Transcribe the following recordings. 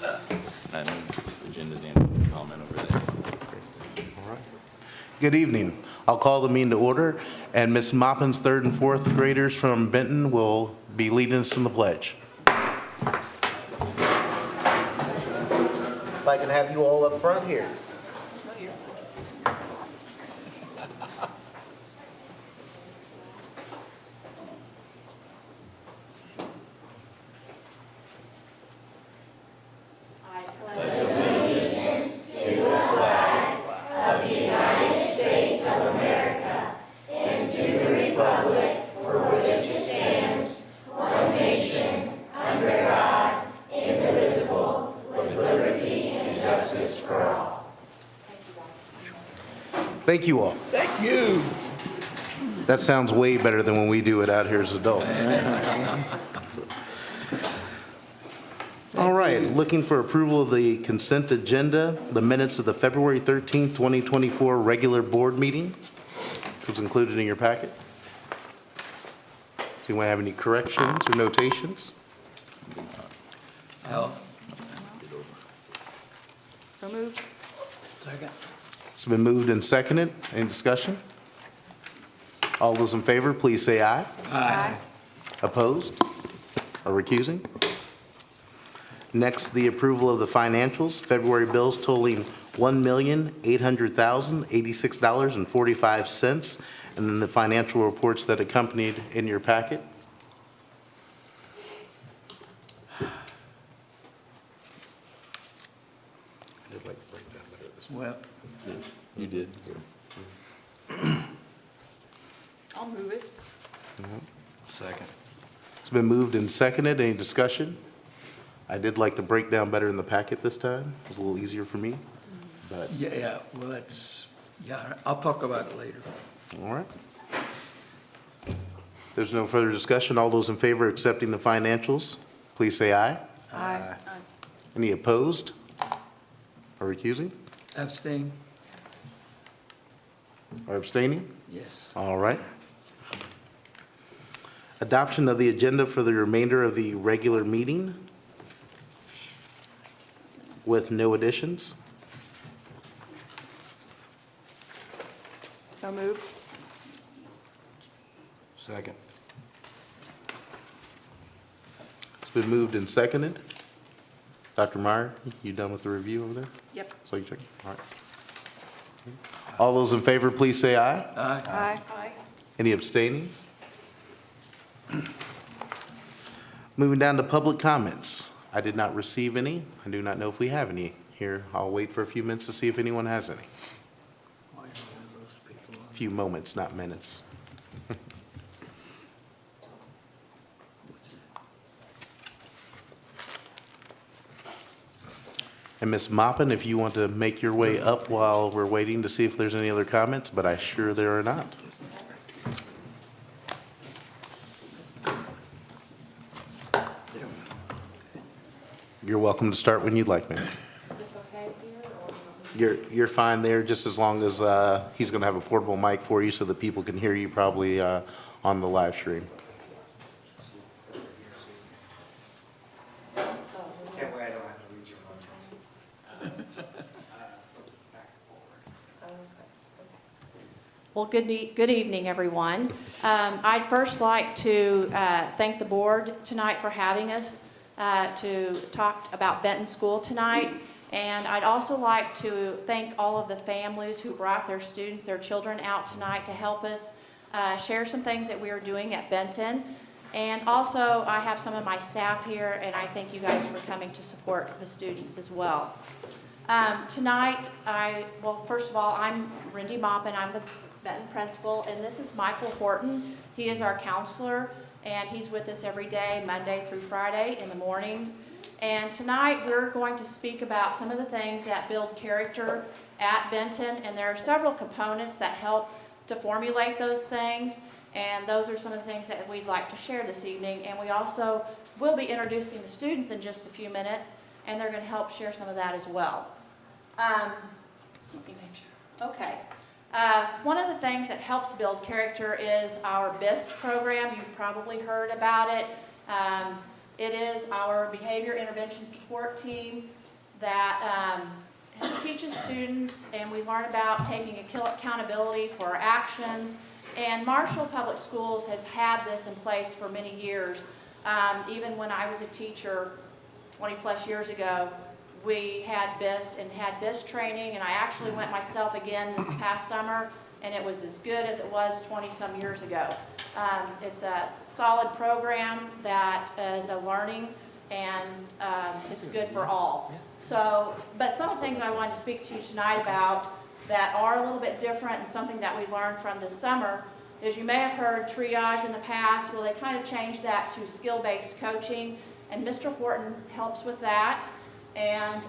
I know agenda Dan comment over there. All right. Good evening. I'll call the meeting to order, and Ms. Moppin's third and fourth graders from Benton will be leading us in the pledge. If I can have you all up front here. Thank you all. Thank you. That sounds way better than when we do it out here as adults. All right, looking for approval of the consent agenda, the minutes of the February 13th, 2024 regular board meeting, which was included in your packet. Does anyone have any corrections or notations? Al, So moved. second. It's been moved and seconded. Any discussion? All those in favor, please say aye. Aye. Opposed or recusing? Next, the approval of the financials, February bills totaling $1,800,086.45, and then the financial reports that accompanied in your packet. Well, You did. I'll move it. second. It's been moved and seconded. Any discussion? I did like the breakdown better in the packet this time. It was a little easier for me, but, Yeah, well, that's, yeah, I'll talk about it later. all right. There's no further discussion. All those in favor of accepting the financials, please say aye. Aye. Any opposed or recusing Abstain? or abstaining? Yes. All right. Adoption of the agenda for the remainder of the regular meeting with no additions. So moved. Second. It's been moved and seconded. Dr. Meyer, you done with the review over there? Yep. So you check? All right. All those in favor, please say aye. Aye. Aye. Aye. Any abstaining? Moving down to public comments. I did not receive any. I do not know if we have any here. I'll wait for a few minutes to see if anyone has any. Why are those people on? A few moments, not minutes. And Ms. Moppin, if you want to make your way up while we're waiting to see if there's any other comments, but I sure there are not. You're welcome to start when you'd like, ma'am. Is this okay here or? You're fine there, just as long as he's going to have a portable mic for you so that people can hear you probably on the live stream. That way I don't have to read your motion. Back and forward. Well, good evening, everyone. I'd first like to thank the board tonight for having us to talk about Benton School tonight. And I'd also like to thank all of the families who brought their students, their children out tonight to help us share some things that we are doing at Benton. And also, I have some of my staff here, and I thank you guys for coming to support the students as well. Tonight, well, first of all, I'm Rindy Moppin. I'm the Benton principal, and this is Michael Horton. He is our counselor, and he's with us every day, Monday through Friday in the mornings. And tonight, we're going to speak about some of the things that build character at Benton, and there are several components that help to formulate those things, and those are some of the things that we'd like to share this evening. And we also will be introducing the students in just a few minutes, and they're going to help share some of that as well. Let me make sure. Okay. One of the things that helps build character is our BIST program. You've probably heard about it. It is our behavior intervention support team that teaches students, and we learn about taking accountability for our actions. And Marshall Public Schools has had this in place for many years. Even when I was a teacher 20-plus years ago, we had BIST and had BIST training, and I actually went myself again this past summer, and it was as good as it was 20-some years ago. It's a solid program that is a learning, and it's good for all. So, but some of the things I wanted to speak to you tonight about that are a little bit different and something that we learned from this summer is you may have heard triage in the past. Well, they kind of changed that to skill-based coaching, and Mr. Horton helps with that. And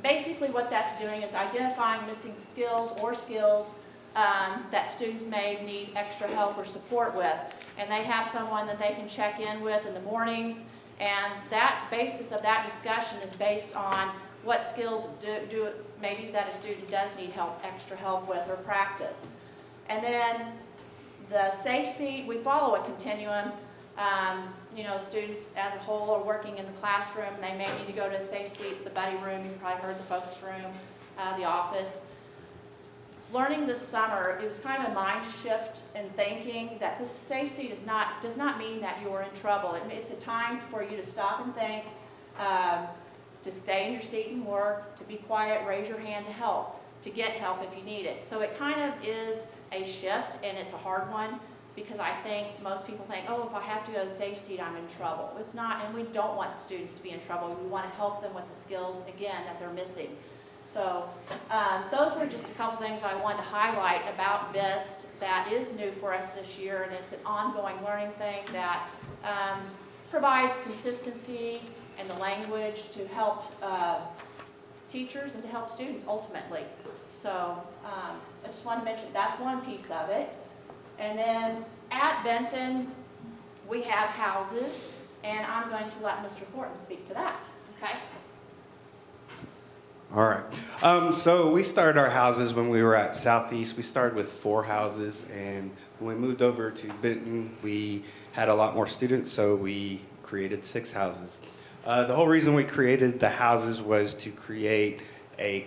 basically what that's doing is identifying missing skills or skills that students may need extra help or support with. And they have someone that they can check in with in the mornings, and that basis of that discussion is based on what skills do maybe that a student does need extra help with or practice. And then the safe seat, we follow a continuum. You know, the students as a whole are working in the classroom. They may need to go to a safe seat, the buddy room, you probably heard the focus room, the office. Learning this summer, it was kind of a mind shift in thinking that this safe seat does not mean that you're in trouble. It's a time for you to stop and think, to stay in your seat and work, to be quiet, raise your hand to help, to get help if you need it. So it kind of is a shift, and it's a hard one, because I think most people think, oh, if I have to go to the safe seat, I'm in trouble. It's not, and we don't want students to be in trouble. We want to help them with the skills, again, that they're missing. So those were just a couple things I wanted to highlight about BIST that is new for us this year, and it's an ongoing learning thing that provides consistency and the language to help teachers and to help students ultimately. So I just want to mention that's one piece of it. And then at Benton, we have houses, and I'm going to let Mr. Horton speak to that, okay? All right. So we started our houses when we were at Southeast. We started with 4 houses, and when we moved over to Benton, we had a lot more students, so we created 6 houses. The whole reason we created the houses was to create a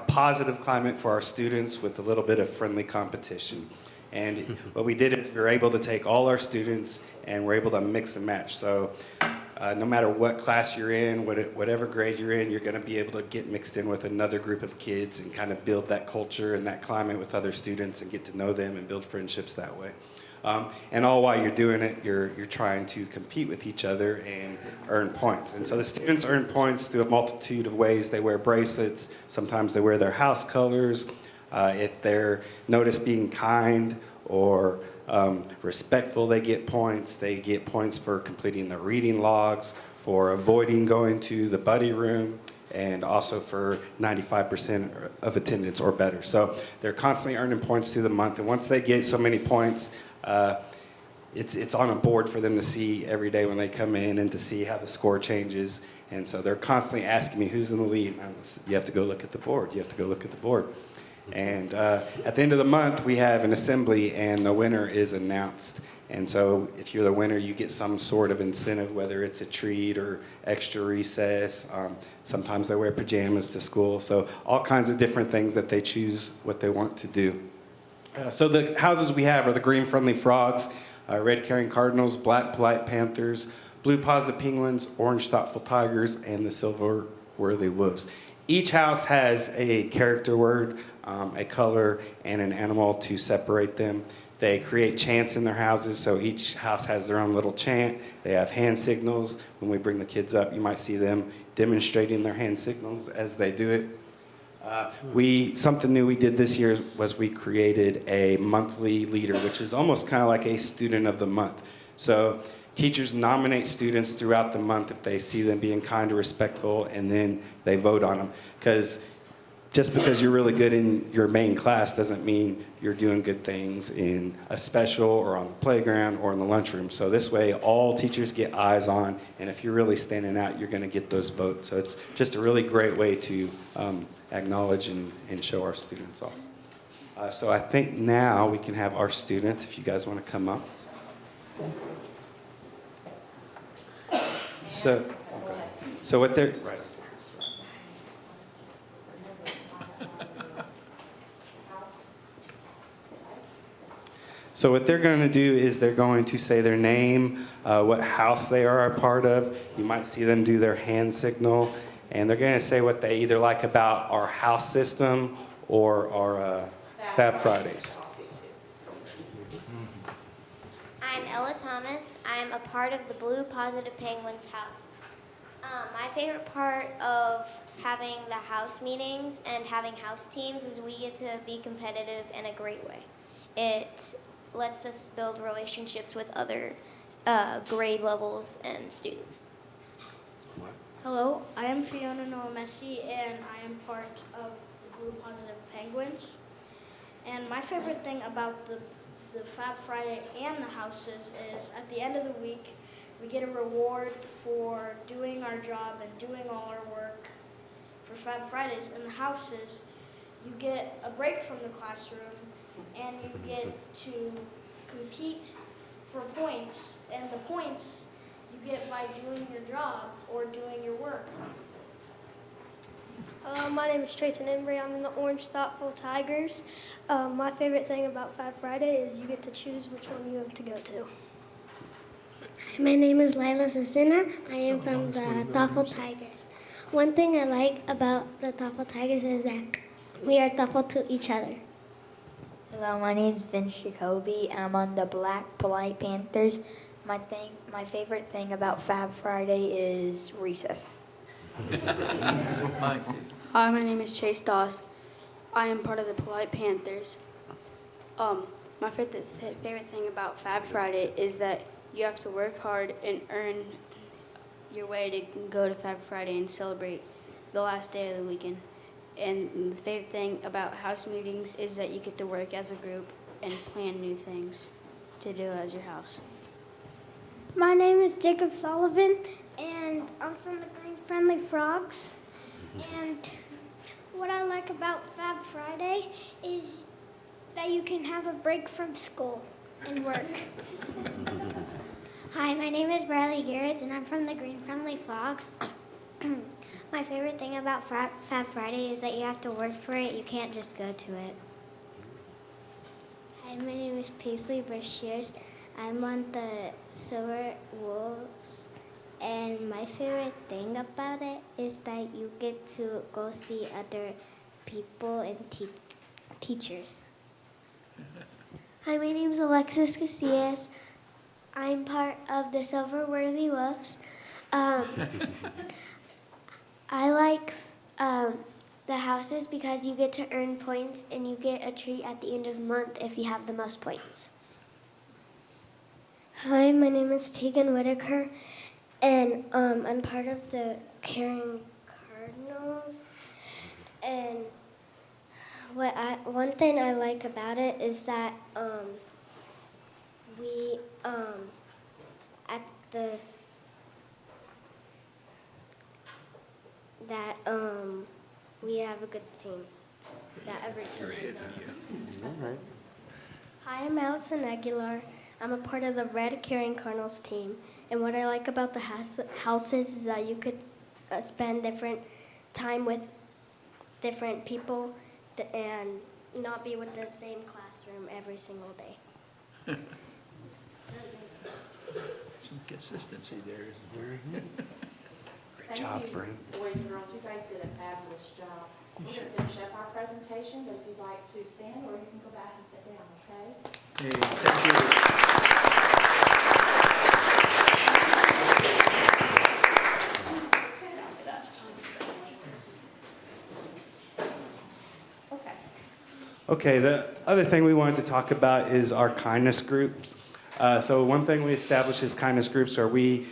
positive climate for our students with a little bit of friendly competition. And what we did is we were able to take all our students and we're able to mix and match. So no matter what class you're in, whatever grade you're in, you're going to be able to get mixed in with another group of kids and kind of build that culture and that climate with other students and get to know them and build friendships that way. And all while you're doing it, you're trying to compete with each other and earn points. And so the students earn points through a multitude of ways. They wear bracelets. Sometimes they wear their house colors. If they're noticed being kind or respectful, they get points. They get points for completing their reading logs, for avoiding going to the buddy room, and also for 95% of attendance or better. So they're constantly earning points through the month. And once they get so many points, it's on a board for them to see every day when they come in and to see how the score changes. And so they're constantly asking me, who's in the lead? And you have to go look at the board. You have to go look at the board. And at the end of the month, we have an assembly, and the winner is announced. And so if you're the winner, you get some sort of incentive, whether it's a treat or extra recess. Sometimes they wear pajamas to school. So all kinds of different things that they choose what they want to do. So the houses we have are the Green Friendly Frogs, Red Caring Cardinals, Black Polite Panthers, Blue Positive Penguins, Orange Thoughtful Tigers, and the Silver Worthy Wolves. Each house has a character word, a color, and an animal to separate them. They create chants in their houses, so each house has their own little chant. They have hand signals. When we bring the kids up, you might see them demonstrating their hand signals as they do it. Something new we did this year was we created a monthly leader, which is almost kind of like a student of the month. So teachers nominate students throughout the month if they see them being kind or respectful, and then they vote on them. Because just because you're really good in your main class doesn't mean you're doing good things in a special or on the playground or in the lunchroom. So this way, all teachers get eyes on, and if you're really standing out, you're going to get those votes. So it's just a really great way to acknowledge and show our students off. So I think now we can have our students, if you guys want to come up. So, so what they're, so what they're going to do is they're going to say their name, what house they are a part of. You might see them do their hand signal, and they're going to say what they either like about our house system or our Fab Fridays. I'm Ella Thomas. I'm a part of the Blue Positive Penguins house. My favorite part of having the house meetings and having house teams is we get to be competitive in a great way. It lets us build relationships with other grade levels and students. Hello, I am Fiona Noah Messi, and I am part of the Blue Positive Penguins. And my favorite thing about the Fab Friday and the houses is at the end of the week, we get a reward for doing our job and doing all our work for Fab Fridays. In the houses, you get a break from the classroom, and you get to compete for points, and the points you get by doing your job or doing your work. My name is Trayton Embry. I'm in the Orange Thoughtful Tigers. My favorite thing about Fab Friday is you get to choose which one you want to go to. My name is Lila Cecina. I am from the Thoughtful Tigers. One thing I like about the Thoughtful Tigers is that we are thoughtful to each other. Hello, my name is Vince Jacoby. I'm on the Black Polite Panthers. My favorite thing about Fab Friday is recess. Mine too. Hi, my name is Chase Doss. I am part of the Polite Panthers. My favorite thing about Fab Friday is that you have to work hard and earn your way to go to Fab Friday and celebrate the last day of the weekend. And the favorite thing about house meetings is that you get to work as a group and plan new things to do as your house. My name is Jacob Sullivan, and I'm from the Green Friendly Frogs. And what I like about Fab Friday is that you can have a break from school and work. Hi, my name is Bradley Garrett, and I'm from the Green Friendly Frogs. My favorite thing about Fab Friday is that you have to work for it. You can't just go to it. Hi, my name is Paisley Brashears. I'm on the Silver Wolves, and my favorite thing about it is that you get to go see other people and teachers. Hi, my name is Alexis Casillas. I'm part of the Silver Worthy Wolves. I like the houses because you get to earn points and you get a treat at the end of the month if you have the most points. Hi, my name is Tegan Whitaker, and I'm part of the Caring Cardinals. And one thing I like about it is that we we have a good team. That every team has. All right. Hi, I'm Allison Aguilar. I'm a part of the Red Caring Cardinals team. And what I like about the houses is that you could spend different time with different people and not be with the same classroom every single day. Some consistency there, isn't there? Great job, friend. Boys and girls, you guys did a fabulous job. We're going to finish up our presentation, but if you'd like to stand, or you can go back and sit down, okay? Hey, thank you. Okay. Okay, the other thing we wanted to talk about is our kindness groups. So one thing we established is kindness groups where we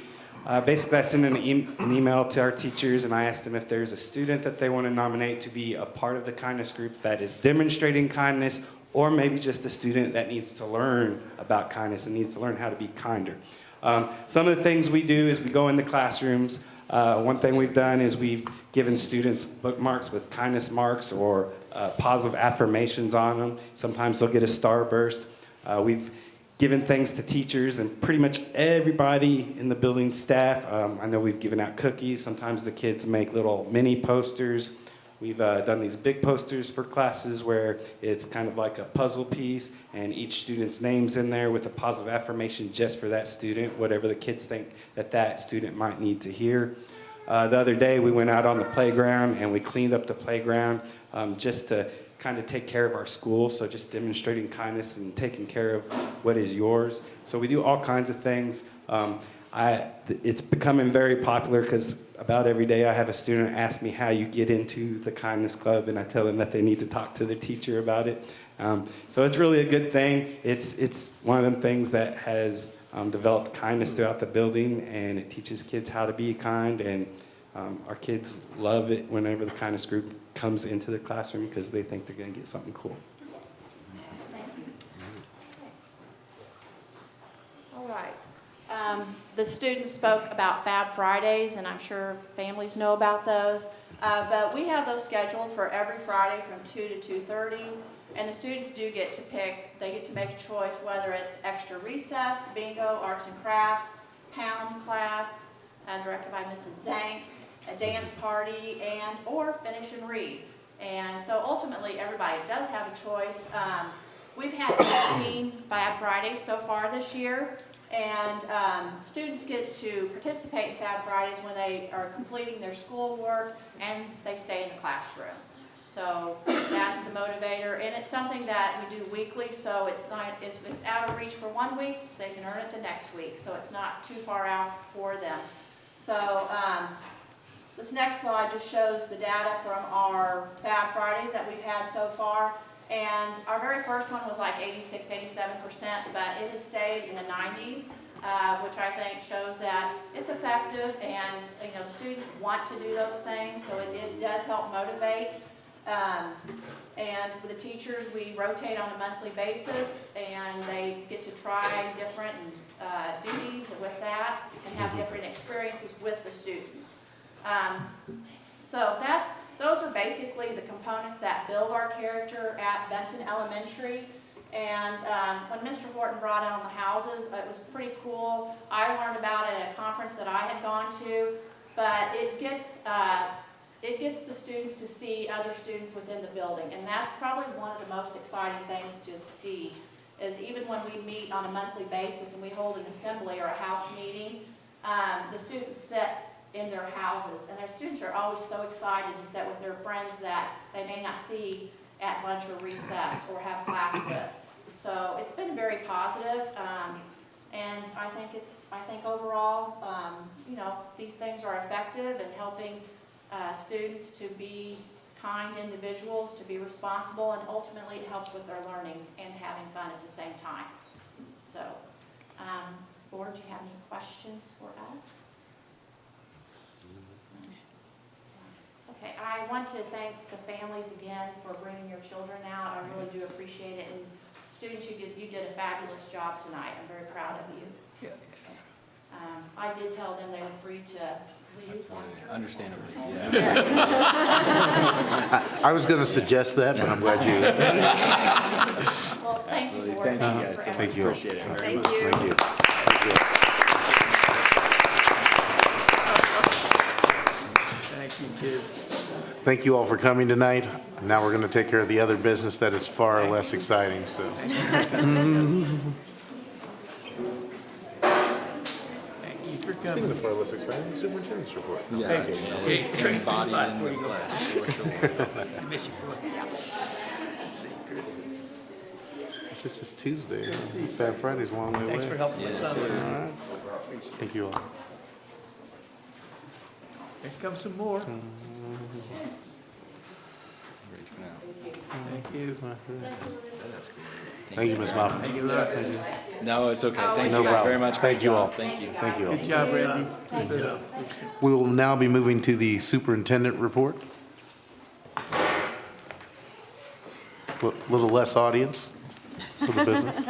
basically I send an email to our teachers and I ask them if there's a student that they want to nominate to be a part of the kindness group that is demonstrating kindness, or maybe just a student that needs to learn about kindness and needs to learn how to be kinder. Some of the things we do is we go into classrooms. One thing we've done is we've given students bookmarks with kindness marks or positive affirmations on them. Sometimes they'll get a starburst. We've given things to teachers and pretty much everybody in the building staff. I know we've given out cookies. Sometimes the kids make little mini posters. We've done these big posters for classes where it's kind of like a puzzle piece and each student's name's in there with a positive affirmation just for that student, whatever the kids think that that student might need to hear. The other day we went out on the playground and we cleaned up the playground just to kind of take care of our school, so just demonstrating kindness and taking care of what is yours. So we do all kinds of things. It's becoming very popular because about every day I have a student ask me how you get into the Kindness Club, and I tell them that they need to talk to their teacher about it. So it's really a good thing. It's one of them things that has developed kindness throughout the building, and it teaches kids how to be kind, and our kids love it whenever the kindness group comes into the classroom because they think they're going to get something cool. All right. The students spoke about Fab Fridays, and I'm sure families know about those. But we have those scheduled for every Friday from 2 to 2:30. And the students do get to pick, they get to make a choice whether it's extra recess, bingo, arts and crafts, pounds class, directed by Mrs. Zank, a dance party, or finish and read. And so ultimately, everybody does have a choice. We've had 15 Fab Fridays so far this year. And students get to participate in Fab Fridays when they are completing their schoolwork and they stay in the classroom. So that's the motivator, and it's something that we do weekly, so it's out of reach for 1 week, they can earn it the next week, so it's not too far out for them. So this next slide just shows the data from our Fab Fridays that we've had so far. And our very first one was like 86, 87%, but it has stayed in the 90s, which I think shows that it's effective, and the students want to do those things, so it does help motivate. And with the teachers, we rotate on a monthly basis, and they get to try different duties with that, and have different experiences with the students. So those are basically the components that build our character at Benton Elementary. And when Mr. Horton brought on the houses, it was pretty cool. I learned about it at a conference that I had gone to, but it gets the students to see other students within the building. And that's probably one of the most exciting things to see, is even when we meet on a monthly basis and we hold an assembly or a house meeting, the students sit in their houses, and their students are always so excited to sit with their friends that they may not see at lunch or recess or have class with. So it's been very positive, and I think overall, these things are effective in helping students to be kind individuals, to be responsible, and ultimately it helps with their learning and having fun at the same time. So, Board, do you have any questions for us? Okay, I want to thank the families again for bringing your children out. I really do appreciate it. And students, you did a fabulous job tonight. I'm very proud of you. Yeah. I did tell them they were free to leave. Understandably, I was going to suggest that, but I'm glad you. Well, thank you, Board. Thank you guys so much. Thank you. Appreciate it very much. Thank you. Thank you. Thank you, kids. Thank you all for coming tonight. Now we're going to take care of the other business that is far less exciting, so. Thank you for coming. far less exciting, superintendent's report. Okay, Body bye in before the you go. flesh. I miss you, boy. Let's see, Chris. It's just Tuesday. Fab Friday's a long way away. Thanks for helping us out. All right. Thank you all. Here comes some more. Ready for now. Thank you. Thank you, Ms. Moffitt. Thank you, Luck. No, it's okay. Thank No you guys problem. very much. Thank Great you job. all. Thank you. Thank you all. Good job, Randy. Good job. We will now be moving to the superintendent report. A little less audience for the business.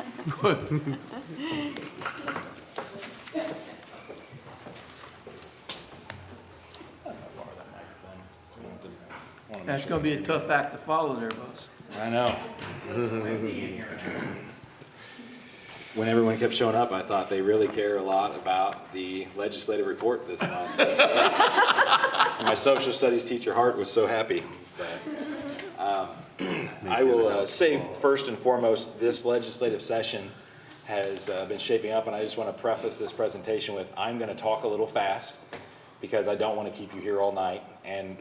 That's gonna be a tough act to follow there, boss. I know. when everyone kept showing up, I thought they really care a lot about the legislative report this month. My social studies teacher, Hart, was so happy. But, I will say first and foremost, this legislative session has been shaping up, and I just want to preface this presentation with, I'm going to talk a little fast because I don't want to keep you here all night. And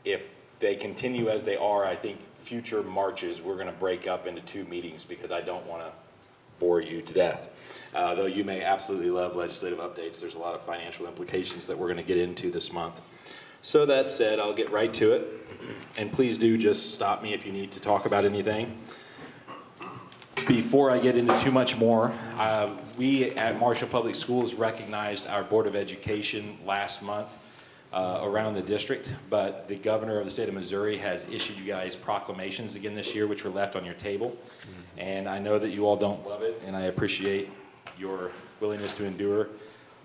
if they continue as they are, I think future marches, we're going to break up into 2 meetings because I don't want to bore you to death. Though you may absolutely love legislative updates, there's a lot of financial implications that we're going to get into this month. So that said, I'll get right to it. And please do just stop me if you need to talk about anything. Before I get into too much more, we at Marshall Public Schools recognized our Board of Education last month around the district, but the governor of the state of Missouri has issued you guys proclamations again this year, which were left on your table. And I know that you all don't love it, and I appreciate your willingness to endure,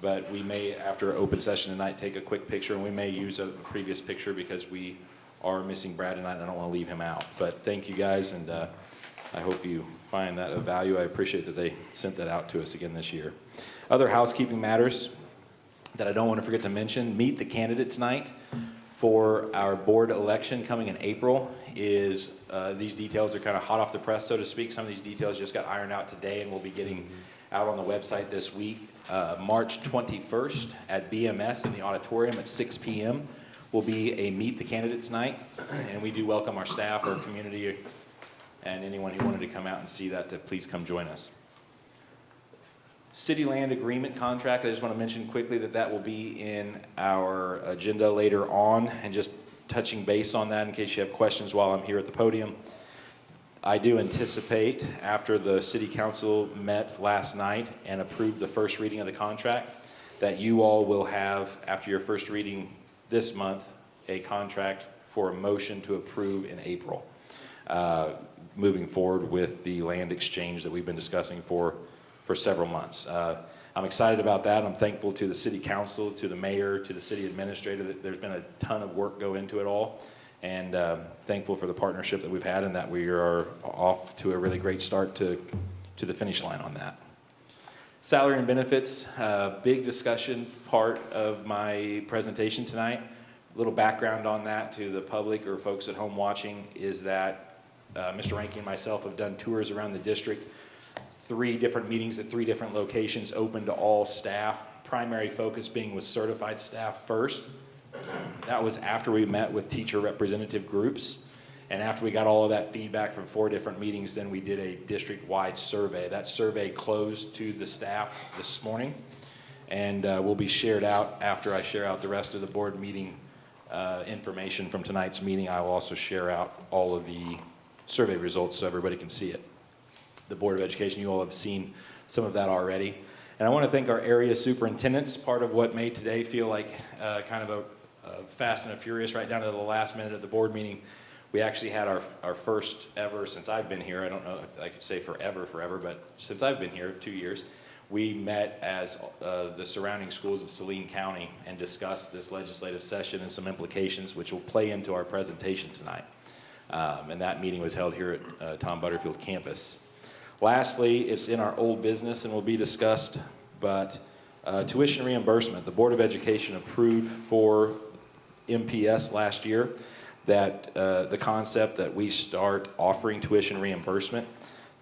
but we may, after open session tonight, take a quick picture, and we may use a previous picture because we are missing Brad tonight, and I don't want to leave him out. But thank you guys, and I hope you find that of value. I appreciate that they sent that out to us again this year. Other housekeeping matters that I don't want to forget to mention: Meet the Candidates Night for our board election coming in April. These details are kind of hot off the press, so to speak. Some of these details just got ironed out today and will be getting out on the website this week. March 21st at BMS in the auditorium at 6 p.m. will be a Meet the Candidates Night, and we do welcome our staff, our community, and anyone who wanted to come out and see that to please come join us. City land agreement contract, I just want to mention quickly that will be in our agenda later on, and just touching base on that in case you have questions while I'm here at the podium. I do anticipate, after the city council met last night and approved the first reading of the contract, that you all will have, after your first reading this month, a contract for a motion to approve in April, moving forward with the land exchange that we've been discussing for several months. I'm excited about that. I'm thankful to the city council, to the mayor, to the city administrator that there's been a ton of work go into it all, and thankful for the partnership that we've had, and that we are off to a really great start to the finish line on that. Salary and benefits, big discussion part of my presentation tonight. A little background on that to the public or folks at home watching is that Mr. Rankin and myself have done tours around the district, 3 different meetings at 3 different locations open to all staff, primary focus being with certified staff first. That was after we met with teacher representative groups, and after we got all of that feedback from 4 different meetings, then we did a district-wide survey. That survey closed to the staff this morning, and will be shared out after I share out the rest of the board meeting information from tonight's meeting. I will also share out all of the survey results so everybody can see it. The Board of Education, you all have seen some of that already. And I want to thank our area superintendents, part of what made today feel like kind of a fast and a furious right down to the last minute of the board meeting. We actually had our first ever, since I've been here, I don't know if I could say forever, but since I've been here, 2 years, we met as the surrounding schools of Saline County and discussed this legislative session and some implications which will play into our presentation tonight. And that meeting was held here at Tom Butterfield campus. Lastly, it's in our old business and will be discussed, but tuition reimbursement. The Board of Education approved for MPS last year that the concept that we start offering tuition reimbursement.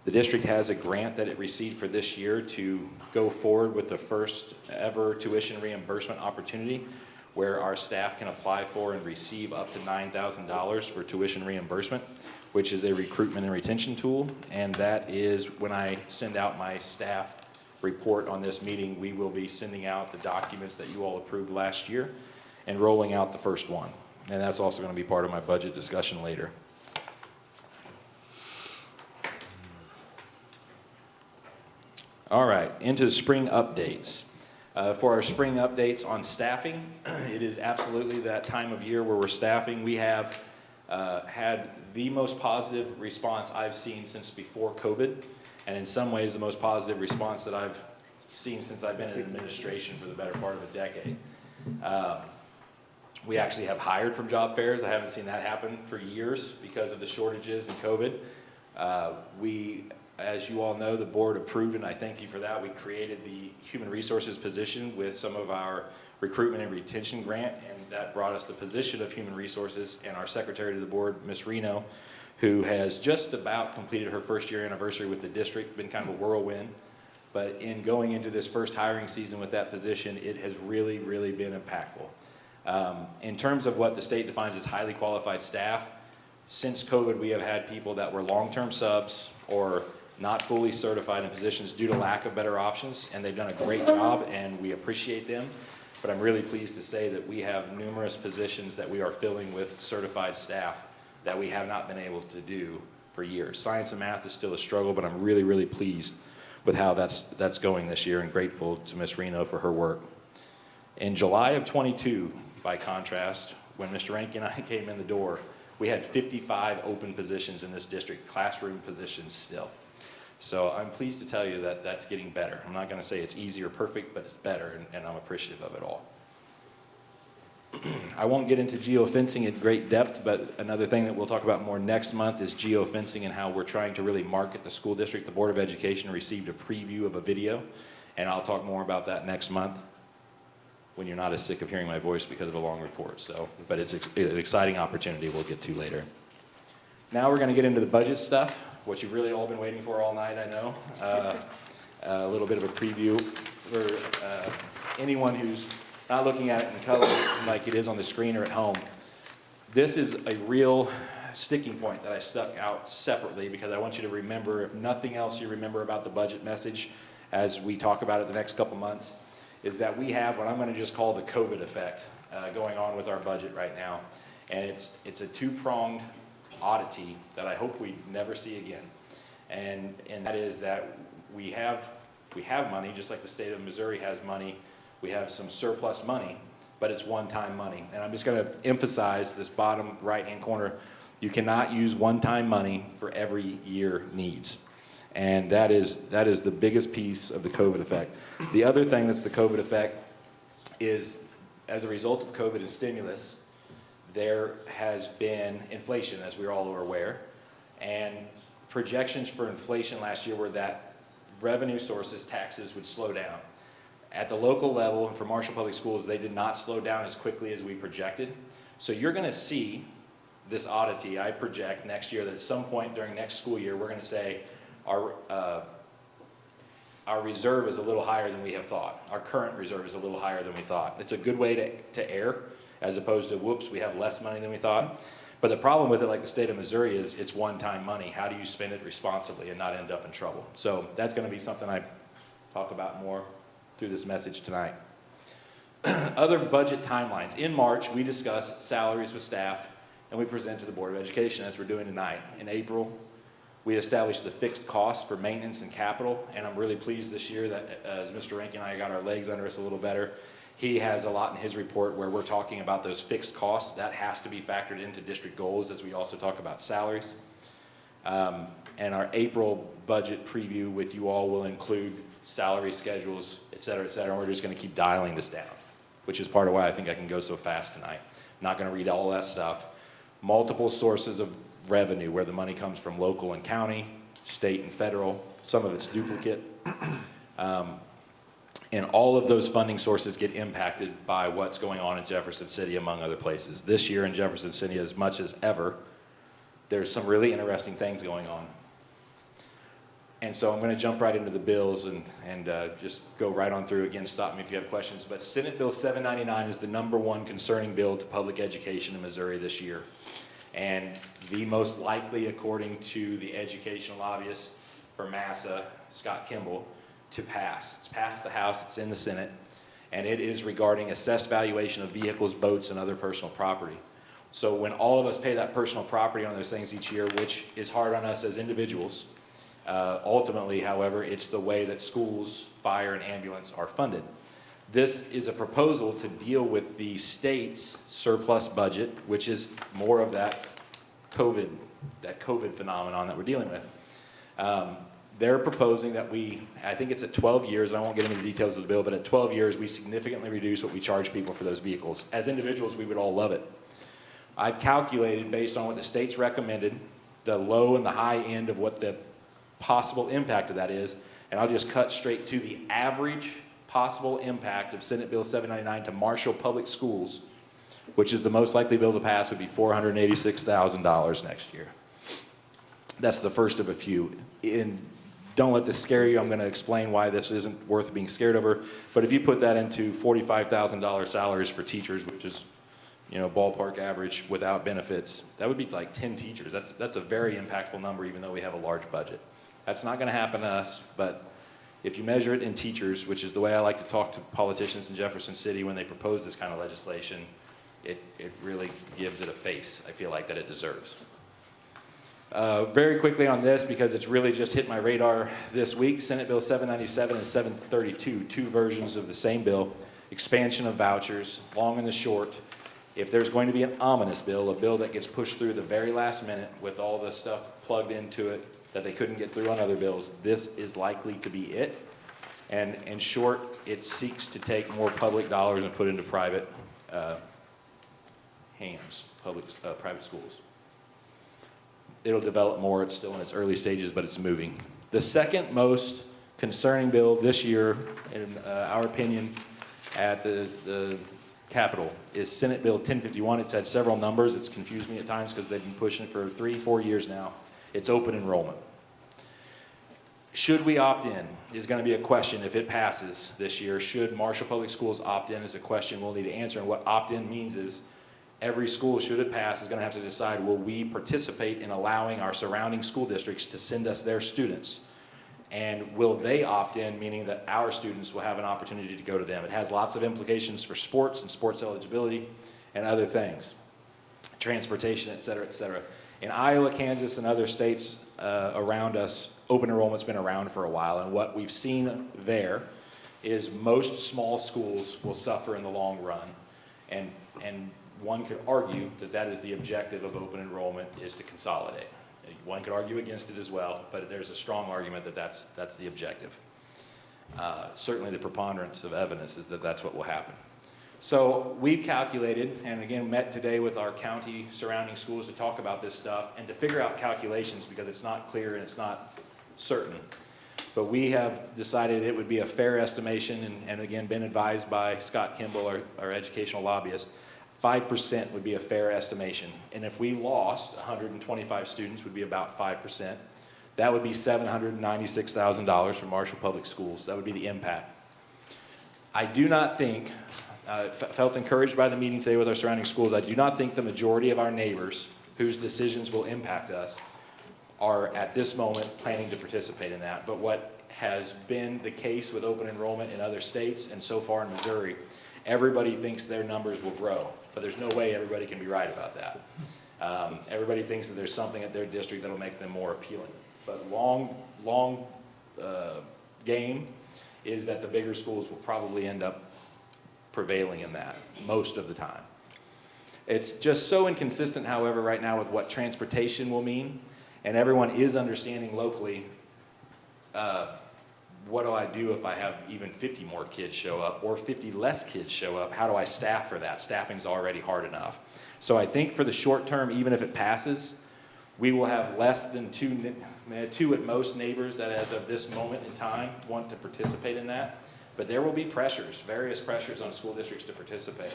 The district has a grant that it received for this year to go forward with the first ever tuition reimbursement opportunity, where our staff can apply for and receive up to $9,000 for tuition reimbursement, which is a recruitment and retention tool. And that is, when I send out my staff report on this meeting, we will be sending out the documents that you all approved last year and rolling out the first one. And that's also going to be part of my budget discussion later. All right, into spring updates. For our spring updates on staffing, it is absolutely that time of year where we're staffing. We have had the most positive response I've seen since before COVID, and in some ways the most positive response that I've seen since I've been in administration for the better part of a decade. We actually have hired from job fairs. I haven't seen that happen for years because of the shortages and COVID. We As you all know, the board approved, and I thank you for that. We created the human resources position with some of our recruitment and retention grant, and that brought us the position of human resources, and our secretary to the board, Ms. Reno, who has just about completed her first year anniversary with the district, been kind of a whirlwind. But in going into this first hiring season with that position, it has really, really been impactful. In terms of what the state defines as highly qualified staff, since COVID, we have had people that were long-term subs or not fully certified in positions due to lack of better options, and they've done a great job, and we appreciate them. But I'm really pleased to say that we have numerous positions that we are filling with certified staff that we have not been able to do for years. Science and math is still a struggle, but I'm really, really pleased with how that's going this year, and grateful to Ms. Reno for her work. In July of '22, by contrast, when Mr. Rankin and I came in the door, we had 55 open positions in this district, classroom positions still. So I'm pleased to tell you that that's getting better. I'm not going to say it's easy or perfect, but it's better, and I'm appreciative of it all. I won't get into geofencing at great depth, but another thing that we'll talk about more next month is geofencing and how we're trying to really market the school district. The Board of Education received a preview of a video, and I'll talk more about that next month when you're not as sick of hearing my voice because of a long report. So, but it's an exciting opportunity we'll get to later. Now we're going to get into the budget stuff, what you've really all been waiting for all night, I know. A little bit of a preview for anyone who's not looking at it in color like it is on the screen or at home. This is a real sticking point that I stuck out separately because I want you to remember, if nothing else you remember about the budget message as we talk about it the next couple months, is that we have what I'm going to just call the COVID effect going on with our budget right now. And it's a two-pronged oddity that I hope we never see again. And that is that we have money, just like the state of Missouri has money. We have some surplus money, but it's one-time money. And I'm just going to emphasize this bottom right-hand corner. You cannot use one-time money for every year needs. And that is the biggest piece of the COVID effect. The other thing that's the COVID effect is, as a result of COVID and stimulus, there has been inflation, as we're all aware. And projections for inflation last year were that revenue sources, taxes, would slow down. At the local level, and for Marshall Public Schools, they did not slow down as quickly as we projected. So you're going to see this oddity, I project, next year, that at some point during next school year, we're going to say our reserve is a little higher than we have thought. Our current reserve is a little higher than we thought. It's a good way to err, as opposed to, whoops, we have less money than we thought. But the problem with it, like the state of Missouri, is it's one-time money. How do you spend it responsibly and not end up in trouble? So that's going to be something I talk about more through this message tonight. Other budget timelines. In March, we discuss salaries with staff, and we present to the Board of Education, as we're doing tonight. In April, we established the fixed costs for maintenance and capital, and I'm really pleased this year that as Mr. Rankin and I got our legs under us a little better, he has a lot in his report where we're talking about those fixed costs. That has to be factored into district goals as we also talk about salaries. And our April budget preview with you all will include salary schedules, et cetera, and we're just going to keep dialing this down, which is part of why I think I can go so fast tonight. I'm not going to read all that stuff. Multiple sources of revenue, where the money comes from local and county, state and federal, some of it's duplicate. And all of those funding sources get impacted by what's going on in Jefferson City, among other places. This year in Jefferson City, as much as ever, there's some really interesting things going on. And so I'm going to jump right into the bills and just go right on through. Again, stop me if you have questions. But Senate Bill 799 is the #1 concerning bill to public education in Missouri this year. And the most likely, according to the educational lobbyist for MASSA, Scott Kimball, to pass. It's passed the House, it's in the Senate, and it is regarding assessed valuation of vehicles, boats, and other personal property. So when all of us pay that personal property on those things each year, which is hard on us as individuals, ultimately, however, it's the way that schools, fire, and ambulance are funded. This is a proposal to deal with the state's surplus budget, which is more of that COVID phenomenon that we're dealing with. They're proposing that I think it's at 12 years, I won't get into the details of the bill, but at 12 years, we significantly reduce what we charge people for those vehicles. As individuals, we would all love it. I've calculated, based on what the state's recommended, the low and the high end of what the possible impact of that is, and I'll just cut straight to the average possible impact of Senate Bill 799 to Marshall Public Schools, which is the most likely bill to pass, would be $486,000 next year. That's the first of a few. And don't let this scare you. I'm going to explain why this isn't worth being scared over. But if you put that into $45,000 salaries for teachers, which is, you know, ballpark average without benefits, that would be like 10 teachers. That's a very impactful number, even though we have a large budget. That's not going to happen to us, but if you measure it in teachers, which is the way I like to talk to politicians in Jefferson City when they propose this kind of legislation, it really gives it a face, I feel like, that it deserves. Very quickly on this, because it's really just hit my radar this week, Senate Bill 797 and 732, two versions of the same bill, expansion of vouchers, long and the short. If there's going to be an ominous bill, a bill that gets pushed through the very last minute with all the stuff plugged into it that they couldn't get through on other bills, this is likely to be it. And in short, it seeks to take more public dollars and put into private hands, private schools. It'll develop more. It's still in its early stages, but it's moving. The second most concerning bill this year, in our opinion, at the Capitol is Senate Bill 1051. It's had several numbers. It's confused me at times because they've been pushing it for 3-4 years now. It's open enrollment. Should we opt in is going to be a question if it passes this year. Should Marshall Public Schools opt in is a question we'll need to answer. And what opt-in means is every school, should it pass, is going to have to decide, will we participate in allowing our surrounding school districts to send us their students? And will they opt in, meaning that our students will have an opportunity to go to them? It has lots of implications for sports and sports eligibility and other things, transportation, et cetera, et cetera. In Iowa, Kansas, and other states around us, open enrollment's been around for a while, and what we've seen there is most small schools will suffer in the long run, and one could argue that that is the objective of open enrollment, is to consolidate. One could argue against it as well, but there's a strong argument that that's the objective. Certainly the preponderance of evidence is that that's what will happen. So we've calculated, and again met today with our county surrounding schools to talk about this stuff and to figure out calculations because it's not clear and it's not certain. But we have decided it would be a fair estimation, and again been advised by Scott Kimball, our educational lobbyist, 5% would be a fair estimation. And if we lost 125 students, would be about 5%. That would be $796,000 for Marshall Public Schools. That would be the impact. I do not think, felt encouraged by the meeting today with our surrounding schools, I do not think the majority of our neighbors whose decisions will impact us are at this moment planning to participate in that. But what has been the case with open enrollment in other states and so far in Missouri, everybody thinks their numbers will grow. But there's no way everybody can be right about that. Everybody thinks that there's something at their district that'll make them more appealing. But long game is that the bigger schools will probably end up prevailing in that most of the time. It's just so inconsistent, however, right now with what transportation will mean. And everyone is understanding locally, what do I do if I have even 50 more kids show up or 50 less kids show up? How do I staff for that? Staffing's already hard enough. So I think for the short term, even if it passes, we will have less than two at most neighbors that as of this moment in time want to participate in that. But there will be pressures, various pressures on school districts to participate.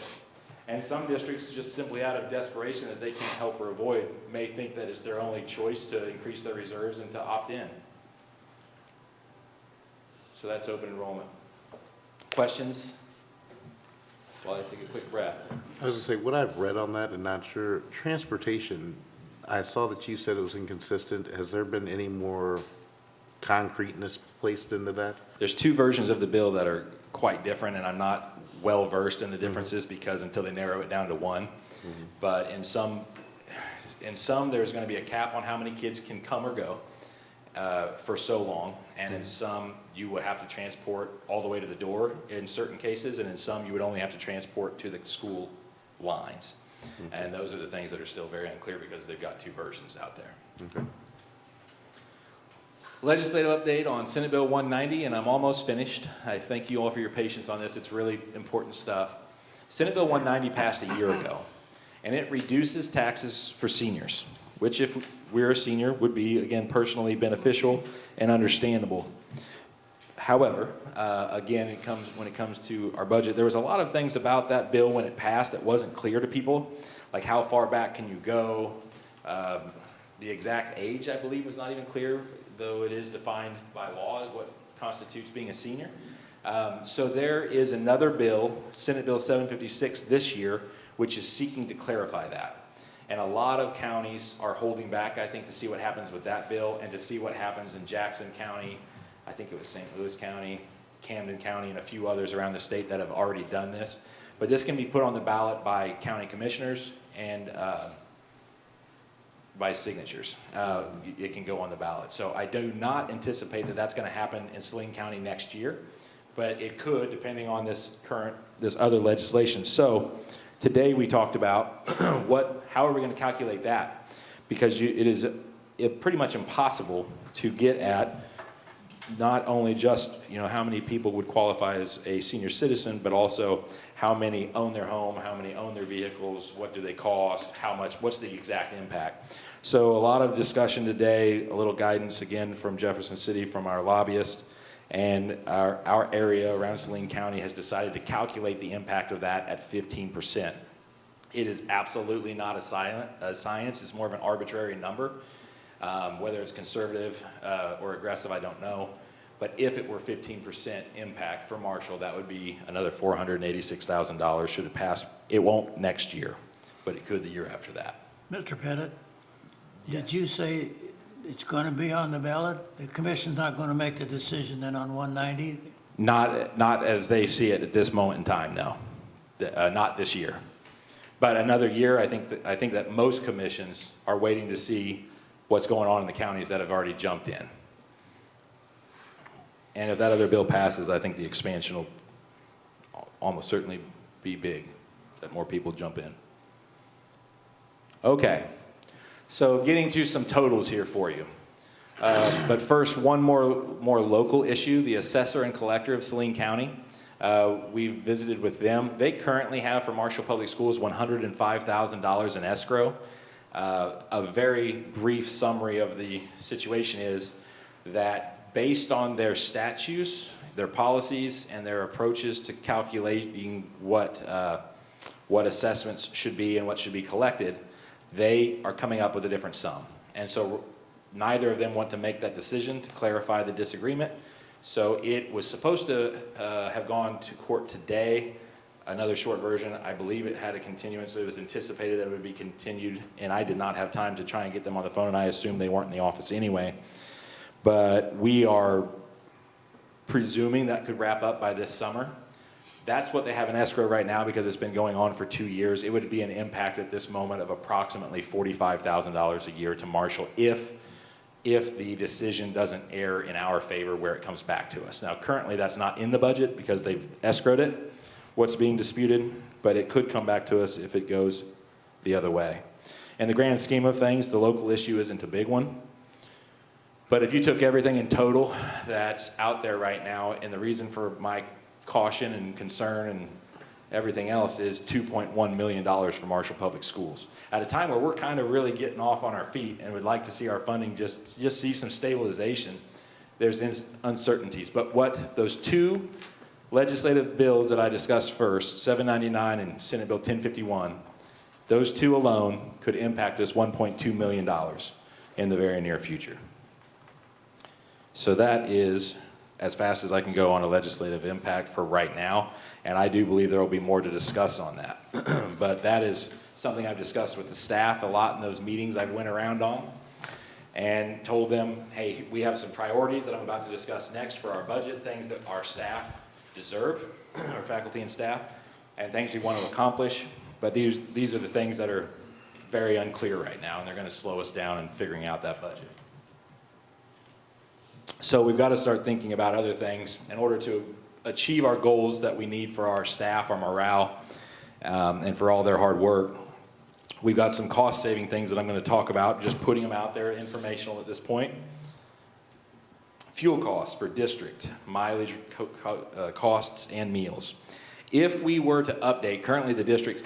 And some districts, just simply out of desperation that they can't help or avoid, may think that it's their only choice to increase their reserves and to opt in. So that's open enrollment. Questions? While I take a quick breath. I was gonna say, what I've read on that and not sure, transportation, I saw that you said it was inconsistent. Has there been any more concreteness placed into that? There's two versions of the bill that are quite different, and I'm not well versed in the differences because until they narrow it down to one. But in some there's going to be a cap on how many kids can come or go for so long, and in some you would have to transport all the way to the door in certain cases, and in some you would only have to transport to the school lines. And those are the things that are still very unclear because they've got two versions out there. Okay. Legislative update on Senate Bill 190, and I'm almost finished. I thank you all for your patience on this. It's really important stuff. Senate Bill 190 passed a year ago, and it reduces taxes for seniors, which if we're a senior would be, again, personally beneficial and understandable. However, again, when it comes to our budget, there was a lot of things about that bill when it passed that wasn't clear to people, like how far back can you go? The exact age, I believe, was not even clear, though it is defined by law what constitutes being a senior. So there is another bill, Senate Bill 756 this year, which is seeking to clarify that. And a lot of counties are holding back, I think, to see what happens with that bill and to see what happens in Jackson County, I think it was St. Louis County, Camden County, and a few others around the state that have already done this. But this can be put on the ballot by county commissioners and by signatures. It can go on the ballot. So I do not anticipate that that's going to happen in Saline County next year, but it could, depending on this other legislation. So today we talked about how are we going to calculate that? Because it is pretty much impossible to get at not only just how many people would qualify as a senior citizen, but also how many own their home, how many own their vehicles, what do they cost, how much, what's the exact impact. So a lot of discussion today, a little guidance again from Jefferson City, from our lobbyist, and our area around Saline County has decided to calculate the impact of that at 15%. It is absolutely not a science, it's more of an arbitrary number. Whether it's conservative or aggressive, I don't know. But if it were 15% impact for Marshall, that would be another $486,000 should it pass. It won't next year, but it could the year after that. Mr. Pettit, Yes. did you say it's going to be on the ballot? The commission's not going to make the decision then on 190? Not as they see it at this moment in time, no. Not this year. But another year, I think that most commissions are waiting to see what's going on in the counties that have already jumped in. And if that other bill passes, I think the expansion will almost certainly be big, that more people jump in. Okay, so getting to some totals here for you. But first, one more local issue, the assessor and collector of Saline County. We've visited with them. They currently have for Marshall Public Schools $105,000 in escrow. A very brief summary of the situation is that based on their statutes, their policies, and their approaches to calculating what assessments should be and what should be collected, they are coming up with a different sum. And so neither of them want to make that decision to clarify the disagreement. So it was supposed to have gone to court today. Another short version, I believe it had a continuance, so it was anticipated that it would be continued, and I did not have time to try and get them on the phone, and I assumed they weren't in the office anyway. But we are presuming that could wrap up by this summer. That's what they have in escrow right now because it's been going on for 2 years. It would be an impact at this moment of approximately $45,000 a year to Marshall if the decision doesn't err in our favor where it comes back to us. Now, currently that's not in the budget because they've escrowed it, what's being disputed, but it could come back to us if it goes the other way. In the grand scheme of things, the local issue isn't a big one. But if you took everything in total that's out there right now, and the reason for my caution and concern and everything else is $2.1 million for Marshall Public Schools. At a time where we're kind of really getting off on our feet and would like to see our funding just see some stabilization, there's uncertainties. But what those two legislative bills that I discussed first, 799 and Senate Bill 1051, those two alone could impact us $1.2 million in the very near future. So that is as fast as I can go on a legislative impact for right now, and I do believe there will be more to discuss on that. But that is something I've discussed with the staff a lot in those meetings I went around on and told them, hey, we have some priorities that I'm about to discuss next for our budget, things that our staff deserve, our faculty and staff, and things we want to accomplish. But these are the things that are very unclear right now, and they're going to slow us down in figuring out that budget. So we've got to start thinking about other things in order to achieve our goals that we need for our staff, our morale, and for all their hard work. We've got some cost-saving things that I'm going to talk about, just putting them out there, informational at this point. Fuel costs for district, mileage costs, and meals. If we were to update, currently the district's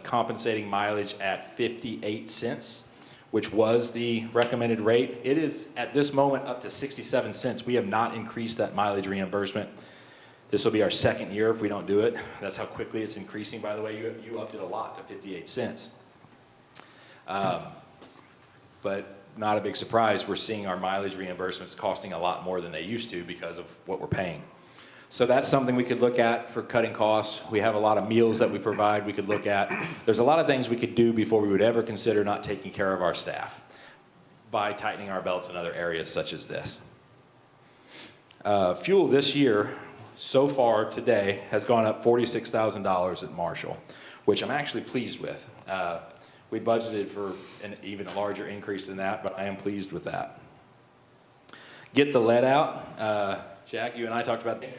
compensating mileage at 58 cents. which was the recommended rate. It is, at this moment, up to 67 cents. We have not increased that mileage reimbursement. This will be our second year if we don't do it. That's how quickly it's increasing. By the way, you upped it a lot to 58 cents. But not a big surprise, we're seeing our mileage reimbursements costing a lot more than they used to because of what we're paying. So that's something we could look at for cutting costs. We have a lot of meals that we provide we could look at. There's a lot of things we could do before we would ever consider not taking care of our staff by tightening our belts in other areas such as this. Fuel this year, so far today, has gone up $46,000 at Marshall, which I'm actually pleased with. We budgeted for an even larger increase than that, but I am pleased with that. Get the lead out. Jack, you and I talked about that.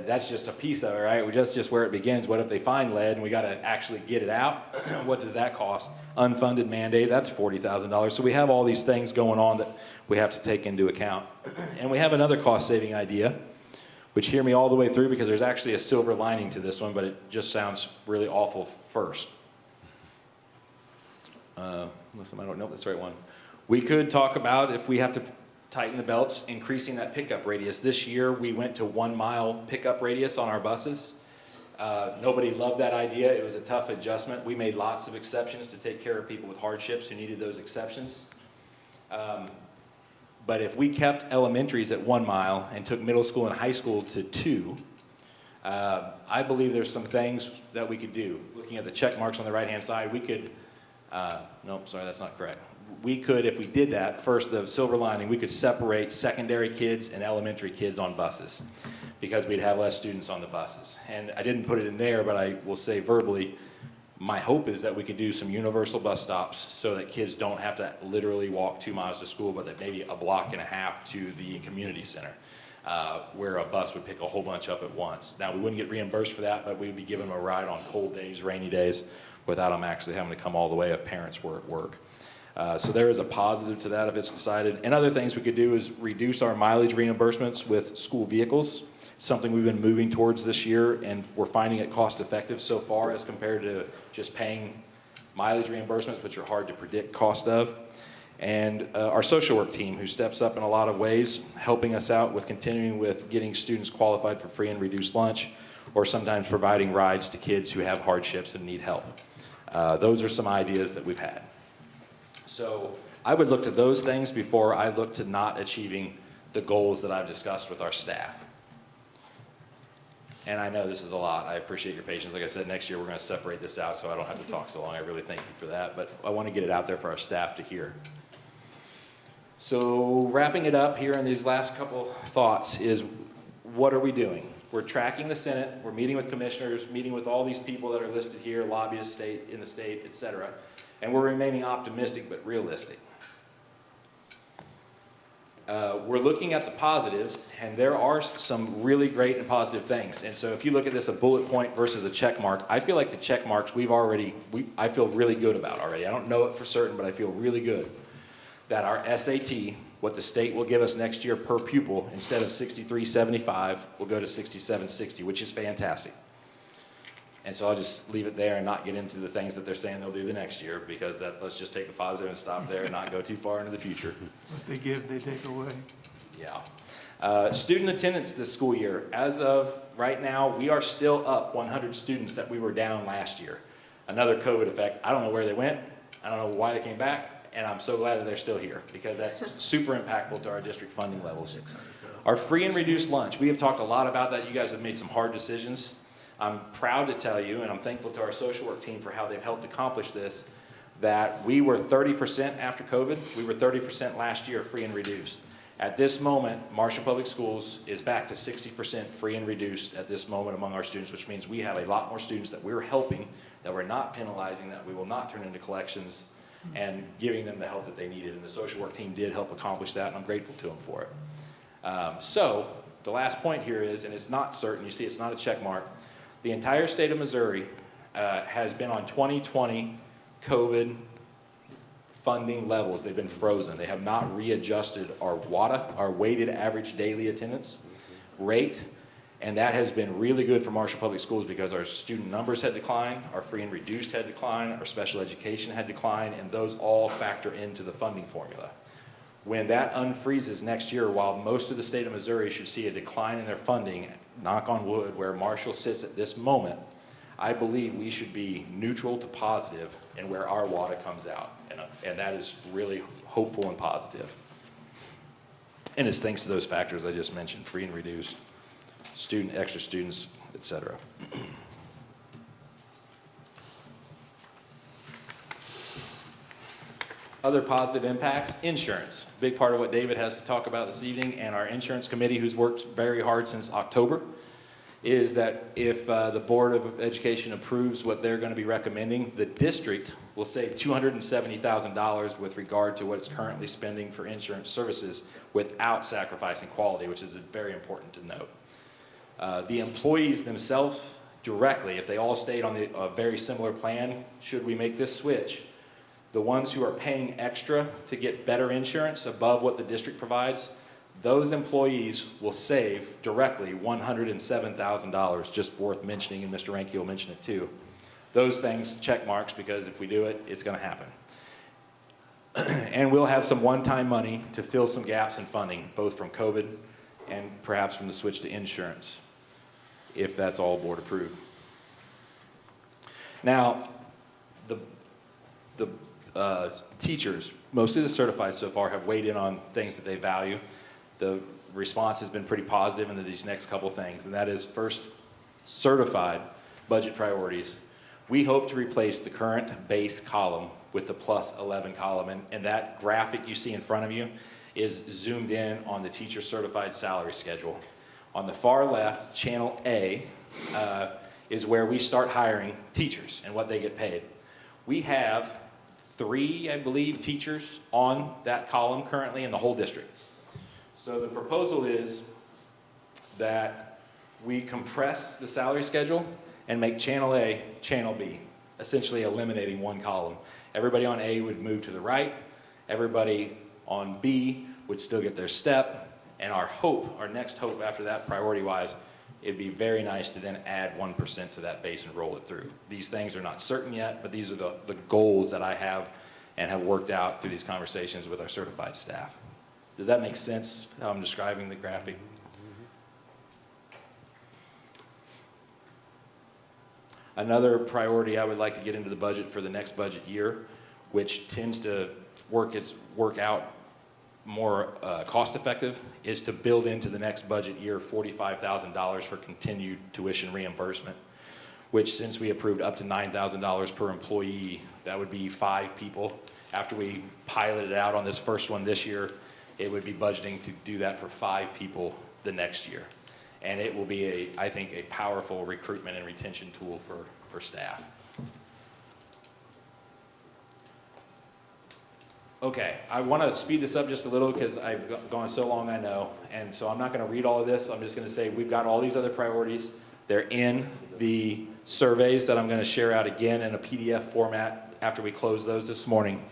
That's just a piece of it, right? Just where it begins. What if they find lead and we got to actually get it out? What does that cost? Unfunded mandate, that's $40,000. So we have all these things going on that we have to take into account. And we have another cost-saving idea, which hear me all the way through because there's actually a silver lining to this one, but it just sounds really awful first. Listen, I don't know if that's the right one. We could talk about if we have to tighten the belts, increasing that pickup radius. This year, we went to 1 mile pickup radius on our buses. Nobody loved that idea. It was a tough adjustment. We made lots of exceptions to take care of people with hardships who needed those exceptions. But if we kept elementaries at 1 mile and took middle school and high school to 2, I believe there's some things that we could do. Looking at the check marks on the right-hand side, we could, nope, sorry, that's not correct. We could, if we did that, first, the silver lining, we could separate secondary kids and elementary kids on buses because we'd have less students on the buses. And I didn't put it in there, but I will say verbally, my hope is that we could do some universal bus stops so that kids don't have to literally walk 2 miles to school, but that maybe a block and a half to the community center, where a bus would pick a whole bunch up at once. Now, we wouldn't get reimbursed for that, but we'd be giving them a ride on cold days, rainy days, without them actually having to come all the way if parents were at work. So there is a positive to that if it's decided. And other things we could do is reduce our mileage reimbursements with school vehicles. Something we've been moving towards this year, and we're finding it cost effective so far as compared to just paying mileage reimbursements, which are hard to predict cost of. And our social work team, who steps up in a lot of ways, helping us out with continuing with getting students qualified for free and reduced lunch, or sometimes providing rides to kids who have hardships and need help. Those are some ideas that we've had. So I would look to those things before I look to not achieving the goals that I've discussed with our staff. And I know this is a lot. I appreciate your patience. Like I said, next year we're going to separate this out so I don't have to talk so long. I really thank you for that. But I want to get it out there for our staff to hear. So wrapping it up here in these last couple thoughts is, what are we doing? We're tracking the Senate. We're meeting with commissioners, meeting with all these people that are listed here, lobbyists in the state, et cetera. And we're remaining optimistic but realistic. We're looking at the positives, and there are some really great and positive things. And so if you look at this, a bullet point versus a check mark, I feel like the check marks I feel really good about already. I don't know it for certain, but I feel really good that our SAT, what the state will give us next year per pupil, instead of $63.75, will go to $67.60, which is fantastic. And so I'll just leave it there and not get into the things that they're saying they'll do the next year, because let's just take the positive and stop there and not go too far into the future. What they give, they take away. Yeah. Student attendance this school year. As of right now, we are still up 100 students that we were down last year. Another COVID effect. I don't know where they went. I don't know why they came back. And I'm so glad that they're still here, because that's super impactful to our district funding levels. Our free and reduced lunch. We have talked a lot about that. You guys have made some hard decisions. I'm proud to tell you, and I'm thankful to our social work team for how they've helped accomplish this, that we were 30% after COVID. We were 30% last year free and reduced. At this moment, Marshall Public Schools is back to 60% free and reduced at this moment among our students, which means we have a lot more students that we're helping, that we're not penalizing, that we will not turn into collections, and giving them the help that they needed. And the social work team did help accomplish that, and I'm grateful to them for it. So the last point here is, and it's not certain, you see it's not a check mark, the entire state of Missouri has been on 2020 COVID funding levels. They've been frozen. They have not readjusted our WADA, our weighted average daily attendance rate. And that has been really good for Marshall Public Schools because our student numbers had declined, our free and reduced had declined, our special education had declined, and those all factor into the funding formula. When that unfreezes next year, while most of the state of Missouri should see a decline in their funding, knock on wood, where Marshall sits at this moment, I believe we should be neutral to positive in where our water comes out. And that is really hopeful and positive. And it's thanks to those factors I just mentioned, free and reduced, extra students, et cetera. Other positive impacts, insurance. Big part of what David has to talk about this evening, and our insurance committee, who's worked very hard since October, is that if the Board of Education approves what they're going to be recommending, the district will save $270,000 with regard to what it's currently spending for insurance services without sacrificing quality, which is very important to note. The employees themselves directly, if they all stayed on a very similar plan, should we make this switch, the ones who are paying extra to get better insurance above what the district provides, those employees will save directly $107,000, just worth mentioning, and Mr. Ranke will mention it too. Those things, check marks, because if we do it, it's going to happen. And we'll have some one-time money to fill some gaps in funding, both from COVID and perhaps from the switch to insurance, if that's all board approved. Now, the teachers, mostly the certified so far, have weighed in on things that they value. The response has been pretty positive into these next couple things, and that is first, certified budget priorities. We hope to replace the current base column with the plus 11 column, and that graphic you see in front of you is zoomed in on the teacher certified salary schedule. On the far left, channel A is where we start hiring teachers and what they get paid. We have 3, I believe, teachers on that column currently in the whole district. So the proposal is that we compress the salary schedule and make channel A channel B, essentially eliminating one column. Everybody on A would move to the right, everybody on B would still get their step, and our next hope after that, priority-wise, it'd be very nice to then add 1% to that base and roll it through. These things are not certain yet, but these are the goals that I have and have worked out through these conversations with our certified staff. Does that make sense, how I'm describing the graphic? Another priority I would like to get into the budget for the next budget year, which tends to work out more cost effective, is to build into the next budget year $45,000 for continued tuition reimbursement, which, since we approved up to $9,000 per employee, that would be 5 people. After we piloted it out on this first one this year, it would be budgeting to do that for 5 people the next year. And it will be, I think, a powerful recruitment and retention tool for staff. Okay, I want to speed this up just a little because I've gone so long, I know. And so I'm not going to read all of this. I'm just going to say we've got all these other priorities. They're in the surveys that I'm going to share out again in a PDF format after we close those this morning.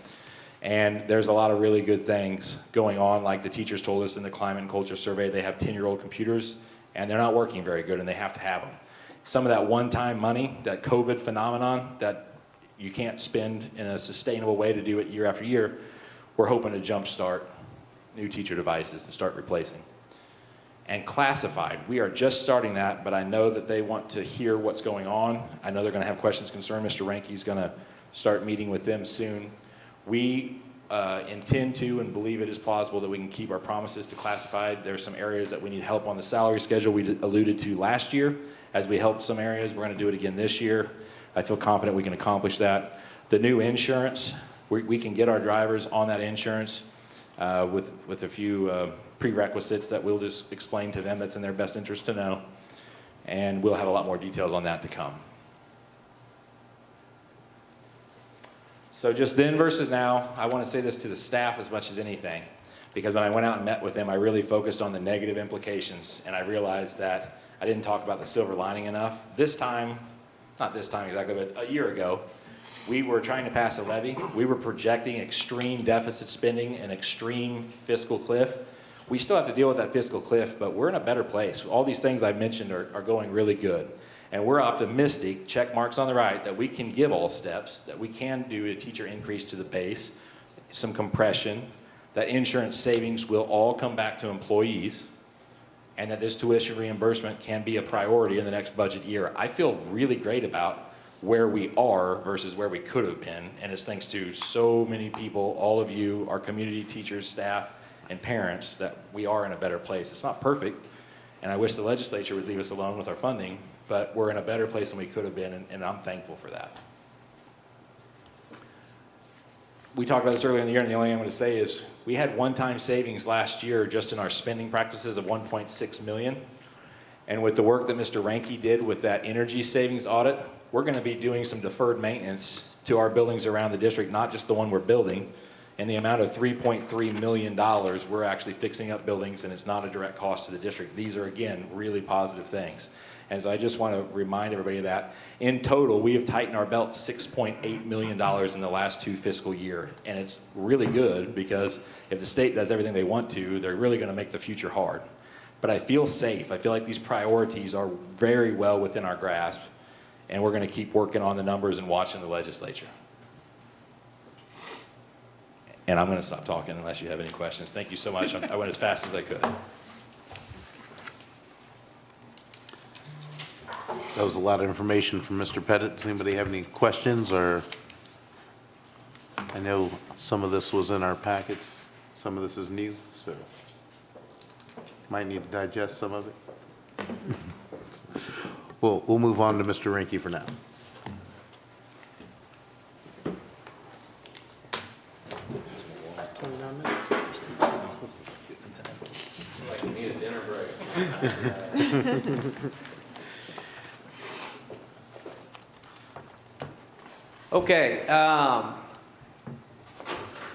And there's a lot of really good things going on, like the teachers told us in the climate and culture survey. They have 10-year-old computers, and they're not working very good, and they have to have them. Some of that one-time money, that COVID phenomenon that you can't spend in a sustainable way to do it year after year, we're hoping to jumpstart new teacher devices and start replacing. And classified, we are just starting that, but I know that they want to hear what's going on. I know they're going to have questions, concerns. Mr. Ranke is going to start meeting with them soon. We intend to and believe it is plausible that we can keep our promises to classified. There are some areas that we need help on the salary schedule we alluded to last year. As we helped some areas, we're going to do it again this year. I feel confident we can accomplish that. The new insurance, we can get our drivers on that insurance with a few prerequisites that we'll just explain to them that's in their best interest to know. And we'll have a lot more details on that to come. So just then versus now, I want to say this to the staff as much as anything, because when I went out and met with them, I really focused on the negative implications, and I realized that I didn't talk about the silver lining enough. This time, not this time exactly, but a year ago, we were trying to pass a levy. We were projecting extreme deficit spending and extreme fiscal cliff. We still have to deal with that fiscal cliff, but we're in a better place. All these things I mentioned are going really good. And we're optimistic, check marks on the right, that we can give all steps, that we can do a teacher increase to the base, some compression, that insurance savings will all come back to employees, and that this tuition reimbursement can be a priority in the next budget year. I feel really great about where we are versus where we could have been, and it's thanks to so many people, all of you, our community teachers, staff, and parents, that we are in a better place. It's not perfect, and I wish the legislature would leave us alone with our funding, but we're in a better place than we could have been, and I'm thankful for that. We talked about this earlier in the year, and the only thing I'm going to say is we had one-time savings last year just in our spending practices of $1.6 million. And with the work that Mr. Ranke did with that energy savings audit, we're going to be doing some deferred maintenance to our buildings around the district, not just the one we're building. And the amount of $3.3 million, we're actually fixing up buildings, and it's not a direct cost to the district. These are, again, really positive things. And so I just want to remind everybody of that. In total, we have tightened our belt $6.8 million in the last 2 fiscal years. And it's really good because if the state does everything they want to, they're really going to make the future hard. But I feel safe. I feel like these priorities are very well within our grasp. And we're going to keep working on the numbers and watching the legislature. And I'm going to stop talking unless you have any questions. Thank you so much. I went as fast as I could. That was a lot of information from Mr. Pettit. Does anybody have any questions? Or I know some of this was in our packets, some of this is new, so might need to digest some of it. We'll move on to Mr. Ranke for now. Like we need a dinner break. Okay, I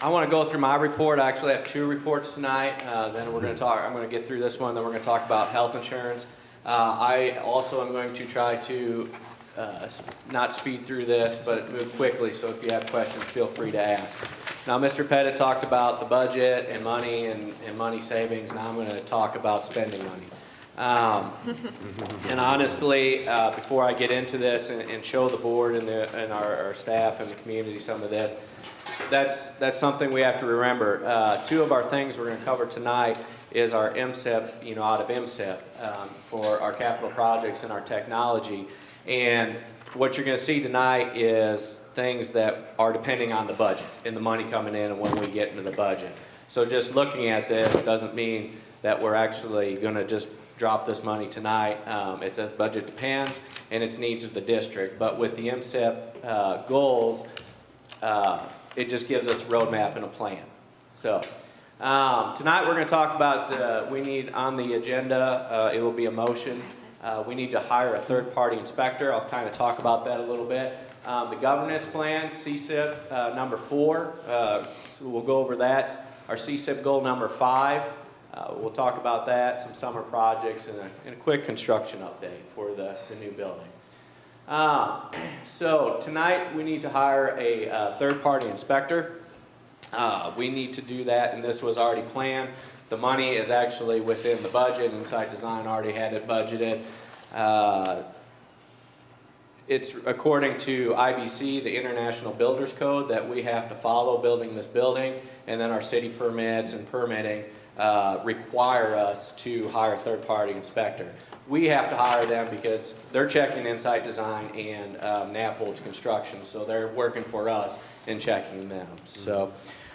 want to go through my report. I actually have 2 reports tonight. Then we're going to talk, I'm going to get through this one, then we're going to talk about health insurance. I also am going to try to not speed through this, but move quickly, so if you have questions, feel free to ask. Now, Mr. Pettit talked about the budget and money and money savings. Now I'm going to talk about spending money. And honestly, before I get into this and show the board and our staff and the community some of this, that's something we have to remember. 2 of our things we're going to cover tonight is our MSIP, out of MSIP for our capital projects and our technology. And what you're going to see tonight is things that are depending on the budget and the money coming in and when we get into the budget. So just looking at this doesn't mean that we're actually going to just drop this money tonight. It says budget depends and its needs of the district. But with the MSIP goals, it just gives us a roadmap and a plan. So tonight we're going to talk about we need on the agenda, it will be a motion. We need to hire a third-party inspector. I'll kind of talk about that a little bit. The governance plan, CSIP number 4, so we'll go over that. Our CSIP goal number 5, we'll talk about that, some summer projects, and a quick construction update for the new building. So tonight we need to hire a third-party inspector. We need to do that, and this was already planned. The money is actually within the budget. Insight Design already had it budgeted. It's according to IBC, the International Builders Code, that we have to follow building this building, and then our city permits and permitting require us to hire a third-party inspector. We have to hire them because they're checking Insight Design and Napholz Construction, so they're working for us and checking them. So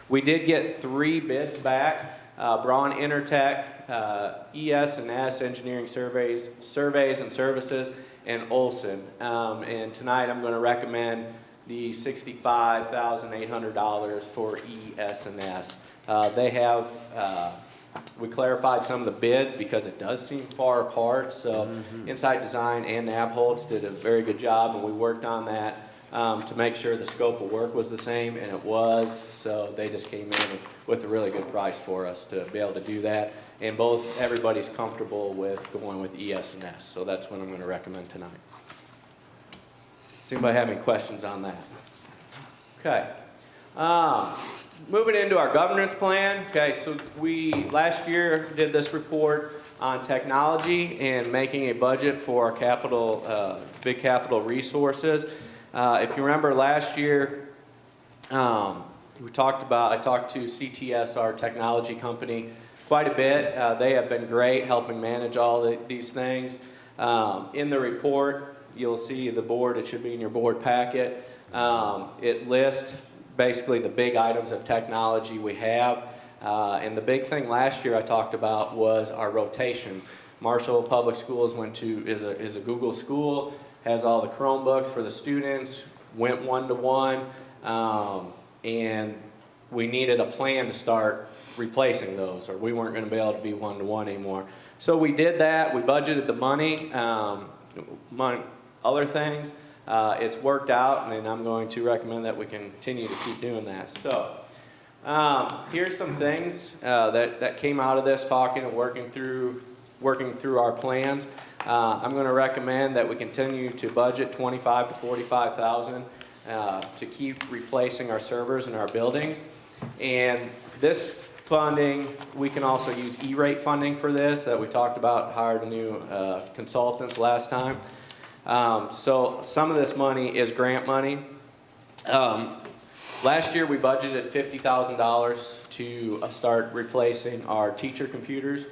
we did get 3 bids back. Braun Intertech, ES&S Engineering Surveys and Services, and Olson. And tonight I'm going to recommend the $65,800 for ES&S. They have, we clarified some of the bids because it does seem far apart. So Insight Design and Napholz did a very good job, and we worked on that to make sure the scope of work was the same, and it was. So they just came in with a really good price for us to be able to do that. And everybody's comfortable with going with ES&S. So that's what I'm going to recommend tonight. Does anybody have any questions on that? Okay. Moving into our governance plan. Okay, so we last year did this report on technology and making a budget for our capital, big capital resources. If you remember last year, I talked to CTS, our technology company, quite a bit. They have been great helping manage all these things. In the report, you'll see the board, it should be in your board packet. It lists basically the big items of technology we have. And the big thing last year I talked about was our rotation. Marshall Public Schools is a Google school, has all the Chromebooks for the students, went one-to-one, and we needed a plan to start replacing those, or we weren't going to be able to be one-to-one anymore. So we did that. We budgeted the money, other things. It's worked out, and I'm going to recommend that we continue to keep doing that. So here's some things that came out of this, talking and working through our plans. I'm going to recommend that we continue to budget $25,000 to $45,000 to keep replacing our servers in our buildings. And this funding, we can also use E-rate funding for this that we talked about, hired a new consultant last time. So some of this money is grant money. Last year we budgeted $50,000 to start replacing our teacher computers.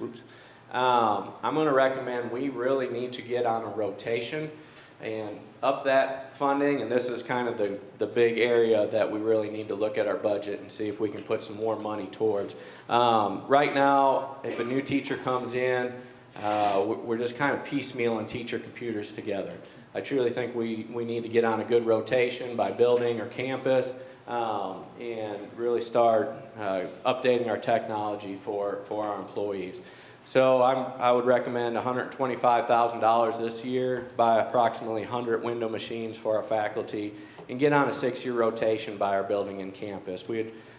I'm going to recommend we really need to get on a rotation and up that funding, and this is kind of the big area that we really need to look at our budget and see if we can put some more money towards. Right now, if a new teacher comes in, we're just kind of piecemealing teacher computers together. I truly think we need to get on a good rotation by building or campus and really start updating our technology for our employees. So I would recommend $125,000 this year, buy approximately 100 window machines for our faculty, and get on a 6-year rotation by our building and campus.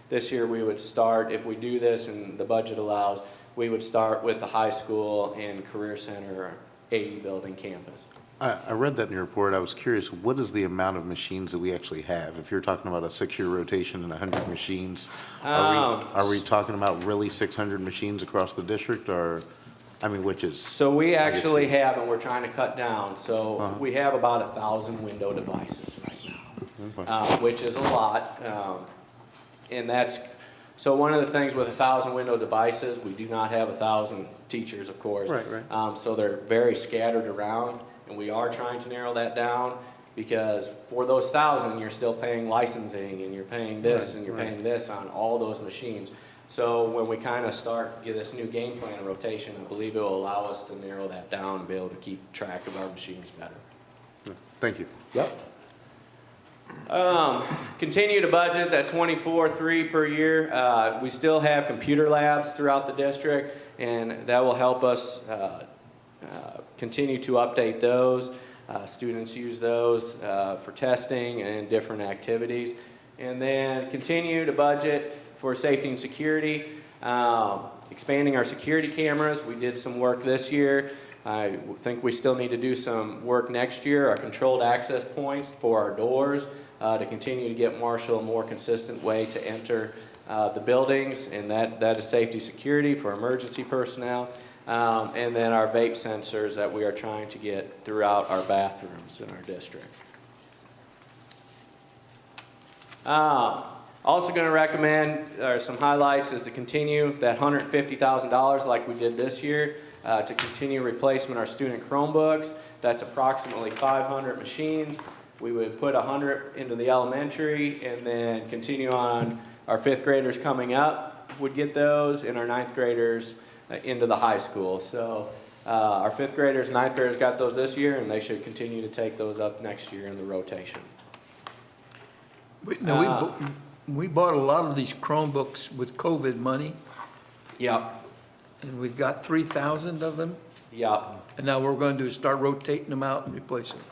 This year we would start, if we do this and the budget allows, we would start with the high school and career center 80 building campus. I read that in your report. I was curious, what is the amount of machines that we actually have? If you're talking about a 6-year rotation and 100 machines, are we talking about really 600 machines across the district, or, I mean, which is? So we actually have, and we're trying to cut down, so we have about 1,000 window devices right now, which is a lot. And that's, so one of the things with 1,000 window devices, we do not have 1,000 teachers, of course. Right. So they're very scattered around. And we are trying to narrow that down, because for those 1,000, you're still paying licensing, and you're paying this, and you're paying this on all those machines. So when we kind of get this new game plan of rotation, I believe it will allow us to narrow that down and be able to keep track of our machines better. Thank you. Yep. Continue to budget that $24,300 per year. We still have computer labs throughout the district, and that will help us continue to update those. Students use those for testing and different activities. And then continue to budget for safety and security, expanding our security cameras. We did some work this year. I think we still need to do some work next year. Our controlled access points for our doors to continue to get Marshall a more consistent way to enter the buildings, and that is safety security for emergency personnel. And then our vape sensors that we are trying to get throughout our bathrooms in our district. Also going to recommend, some highlights is to continue that $150,000 like we did this year to continue replacement of our student Chromebooks. That's approximately 500 machines. We would put 100 into the elementary, and then continue on. Our 5th graders coming up would get those, and our 9th graders into the high school. So our 5th graders, 9th graders got those this year, and they should continue to take those up next year in the rotation. We bought a lot of these Chromebooks with COVID money, Yep. and we've got 3,000 of them, Yep. and now what we're going to do is start rotating them out and replacing them.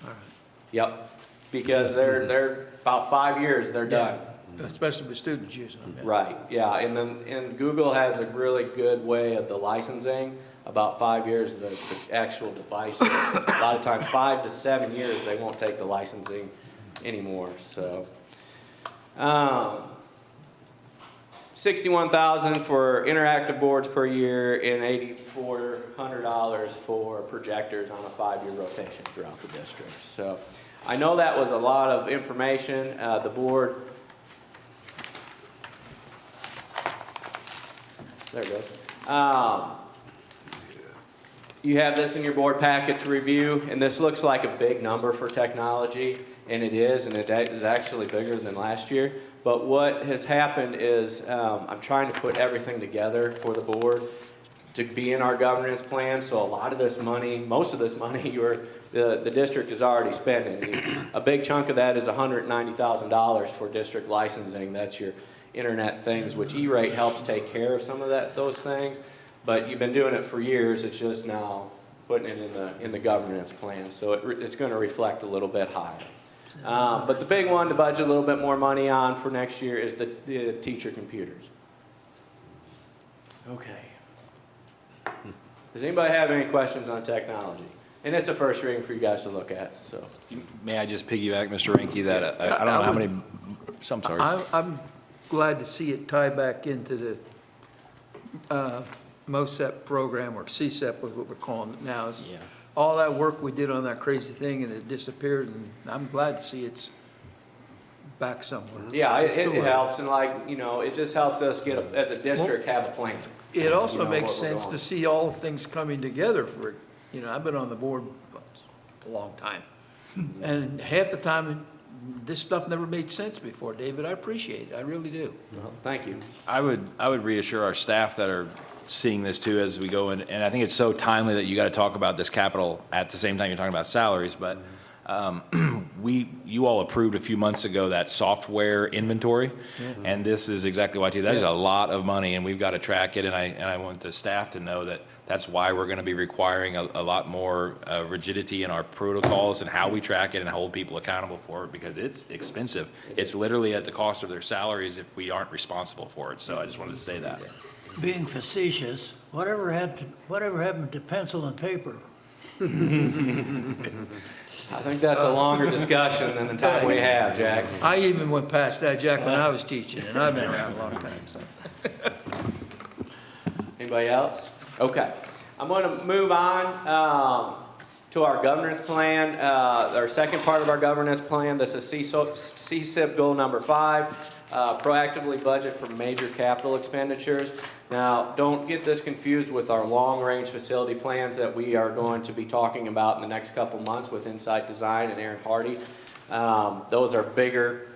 All right. Yep. Because they're about 5 years, they're done. Especially with students using them. Yeah. Right, yeah, and Google has a really good way of the licensing. About 5 years, the actual device, a lot of times 5 to 7 years, they won't take the licensing anymore, so. $61,000 for interactive boards per year and $8,400 for projectors on a 5-year rotation throughout the district. So I know that was a lot of information. The board, there it goes. You have this in your board packet to review, and this looks like a big number for technology, and it is actually bigger than last year. But what has happened is I'm trying to put everything together for the board to be in our governance plan. So a lot of this money, most of this money, the district is already spending. A big chunk of that is $190,000 for district licensing. That's your internet things, which E-rate helps take care of some of those things. But you've been doing it for years. It's just now putting it in the governance plan. So it's going to reflect a little bit higher. But the big one to budget a little bit more money on for next year is the teacher computers. Okay. Does anybody have any questions on technology? And it's a first reading for you guys to look at. So, May I just piggyback, Mr. Ranky, that I don't know how many, I'm sorry. I'm glad to see it tie back into the MOSEP program, or CSEP is what we're calling it now. Yeah. All that work we did on that crazy thing and it disappeared, and I'm glad to see it's back somewhere. yeah, it helps, and it just helps us get, as a district, have a plan. It also know, makes what we're sense going. to see all things coming together for, I've been on the board a long time. And half the time, this stuff never made sense before, David. I appreciate it. I really do. Well, thank you. I would reassure our staff that are seeing this too as we go in, and I think it's so timely that you got to talk about this capital at the same time you're talking about salaries, but you all approved a few months ago that software inventory, and this is exactly why too. That is a lot of money, and we've got to track it, and I want the staff to know that that's why we're going to be requiring a lot more rigidity in our protocols and how we track it and hold people accountable for it, because it's expensive. It's literally at the cost of their salaries if we aren't responsible for it. So I just wanted to say that. Being facetious, whatever happened to pencil and paper? I think that's a longer discussion than the time we have, Jack. I even went past that, Jack, when I was teaching, and I've been around a long time, so. Anybody else? Okay. I'm going to move on to our governance plan. Our second part of our governance plan, this is CSIP goal number 5, proactively budget for major capital expenditures. Now, don't get this confused with our long-range facility plans that we are going to be talking about in the next couple months with Insight Design and Aaron Hardy. Those are bigger,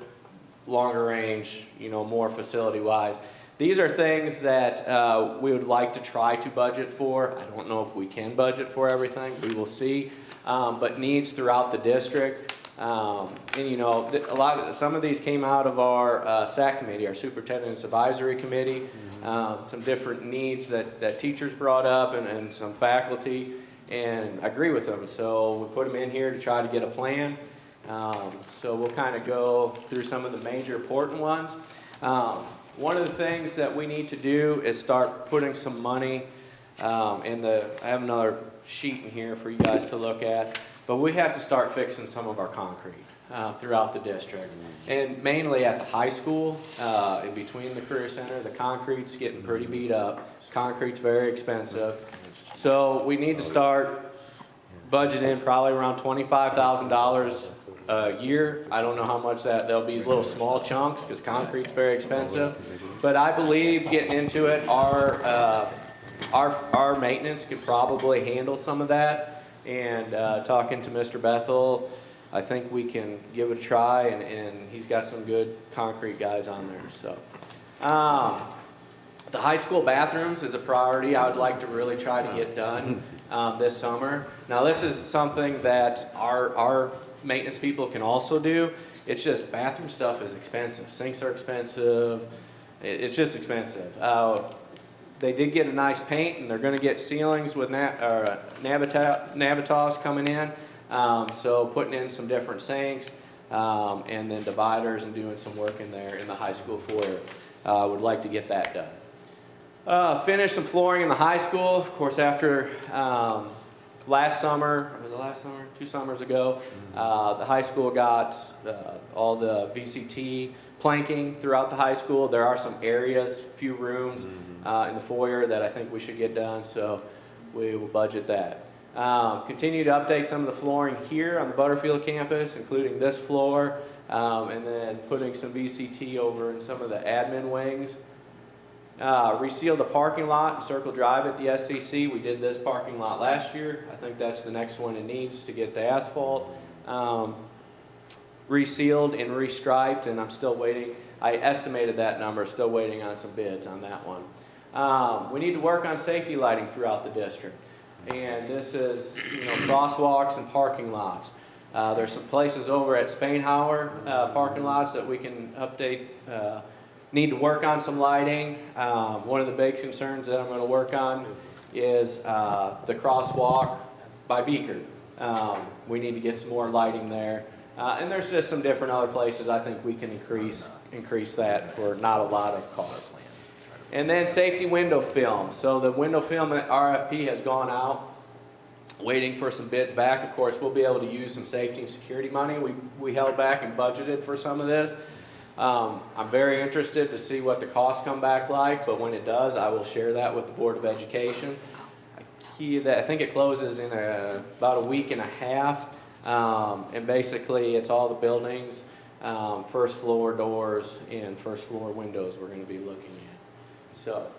longer range, more facility-wise. These are things that we would like to try to budget for. I don't know if we can budget for everything. We will see. But needs throughout the district. Some of these came out of our SAC committee, our Superintendent's Advisory Committee. Some different needs that teachers brought up and some faculty, and I agree with them. So we put them in here to try to get a plan. So we'll kind of go through some of the major important ones. One of the things that we need to do is start putting some money I have another sheet in here for you guys to look at, but we have to start fixing some of our concrete throughout the district. And mainly at the high school, in between the Career Center, the concrete's getting pretty beat up. Concrete's very expensive. So we need to start budgeting probably around $25,000 a year. I don't know how much they'll be little small chunks because concrete's very expensive. But I believe getting into it, our maintenance could probably handle some of that. And talking to Mr. Bethel, I think we can give it a try, and he's got some good concrete guys on there. So, the high school bathrooms is a priority I would like to really try to get done this summer. Now, this is something that our maintenance people can also do. It's just bathroom stuff is expensive. Sinks are expensive. It's just expensive. They did get a nice paint, and they're going to get ceilings with Navitas coming in. So putting in some different sinks and then dividers and doing some work in there in the high school foyer. Would like to get that done. Finish some flooring in the high school. Of course, after last summer, or was it last summer? 2 summers ago, the high school got all the VCT planking throughout the high school. There are some areas, few rooms in the foyer that I think we should get done, so we will budget that. Continue to update some of the flooring here on the Butterfield campus, including this floor, and then putting some VCT over in some of the admin wings. Reseal the parking lot and Circle Drive at the SCC. We did this parking lot last year. I think that's the next one it needs to get the asphalt. Resealed and restriped, and I'm still waiting. I estimated that number, still waiting on some bids on that one. We need to work on safety lighting throughout the district. And this is, crosswalks and parking lots. There's some places over at Spainhauer parking lots that we can update. Need to work on some lighting. One of the big concerns that I'm going to work on is the crosswalk by Beaker. We need to get some more lighting there. And there's just some different other places I think we can increase that for not a lot of cost. And then safety window film. So the window film RFP has gone out, waiting for some bids back. Of course, we'll be able to use some safety and security money. We held back and budgeted for some of this. I'm very interested to see what the costs come back like, but when it does, I will share that with the Board of Education. I think it closes in about a week and a half, and basically it's all the buildings, first floor doors and first floor windows we're going to be looking at. So,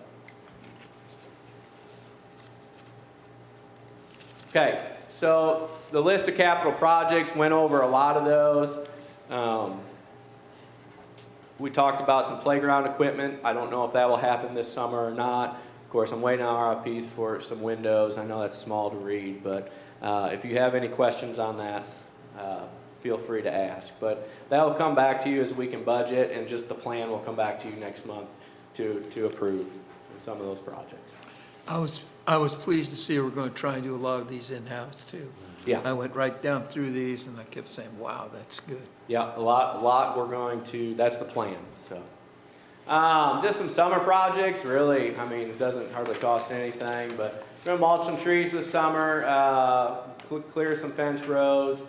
okay, so the list of capital projects, went over a lot of those. We talked about some playground equipment. I don't know if that will happen this summer or not. Of course, I'm waiting on RFPs for some windows. I know that's small to read, but if you have any questions on that, feel free to ask. But that will come back to you as we can budget, and just the plan will come back to you next month to approve some of those projects. I was pleased to see we're going to try and do a lot of these in-house too. Yeah. I went right down through these and I kept saying, wow, that's good. Yeah, a lot we're going to, that's the plan, so. Just some summer projects, really, I mean, it doesn't hardly cost anything, but we're gonna mulch some trees this summer, clear some fence rows.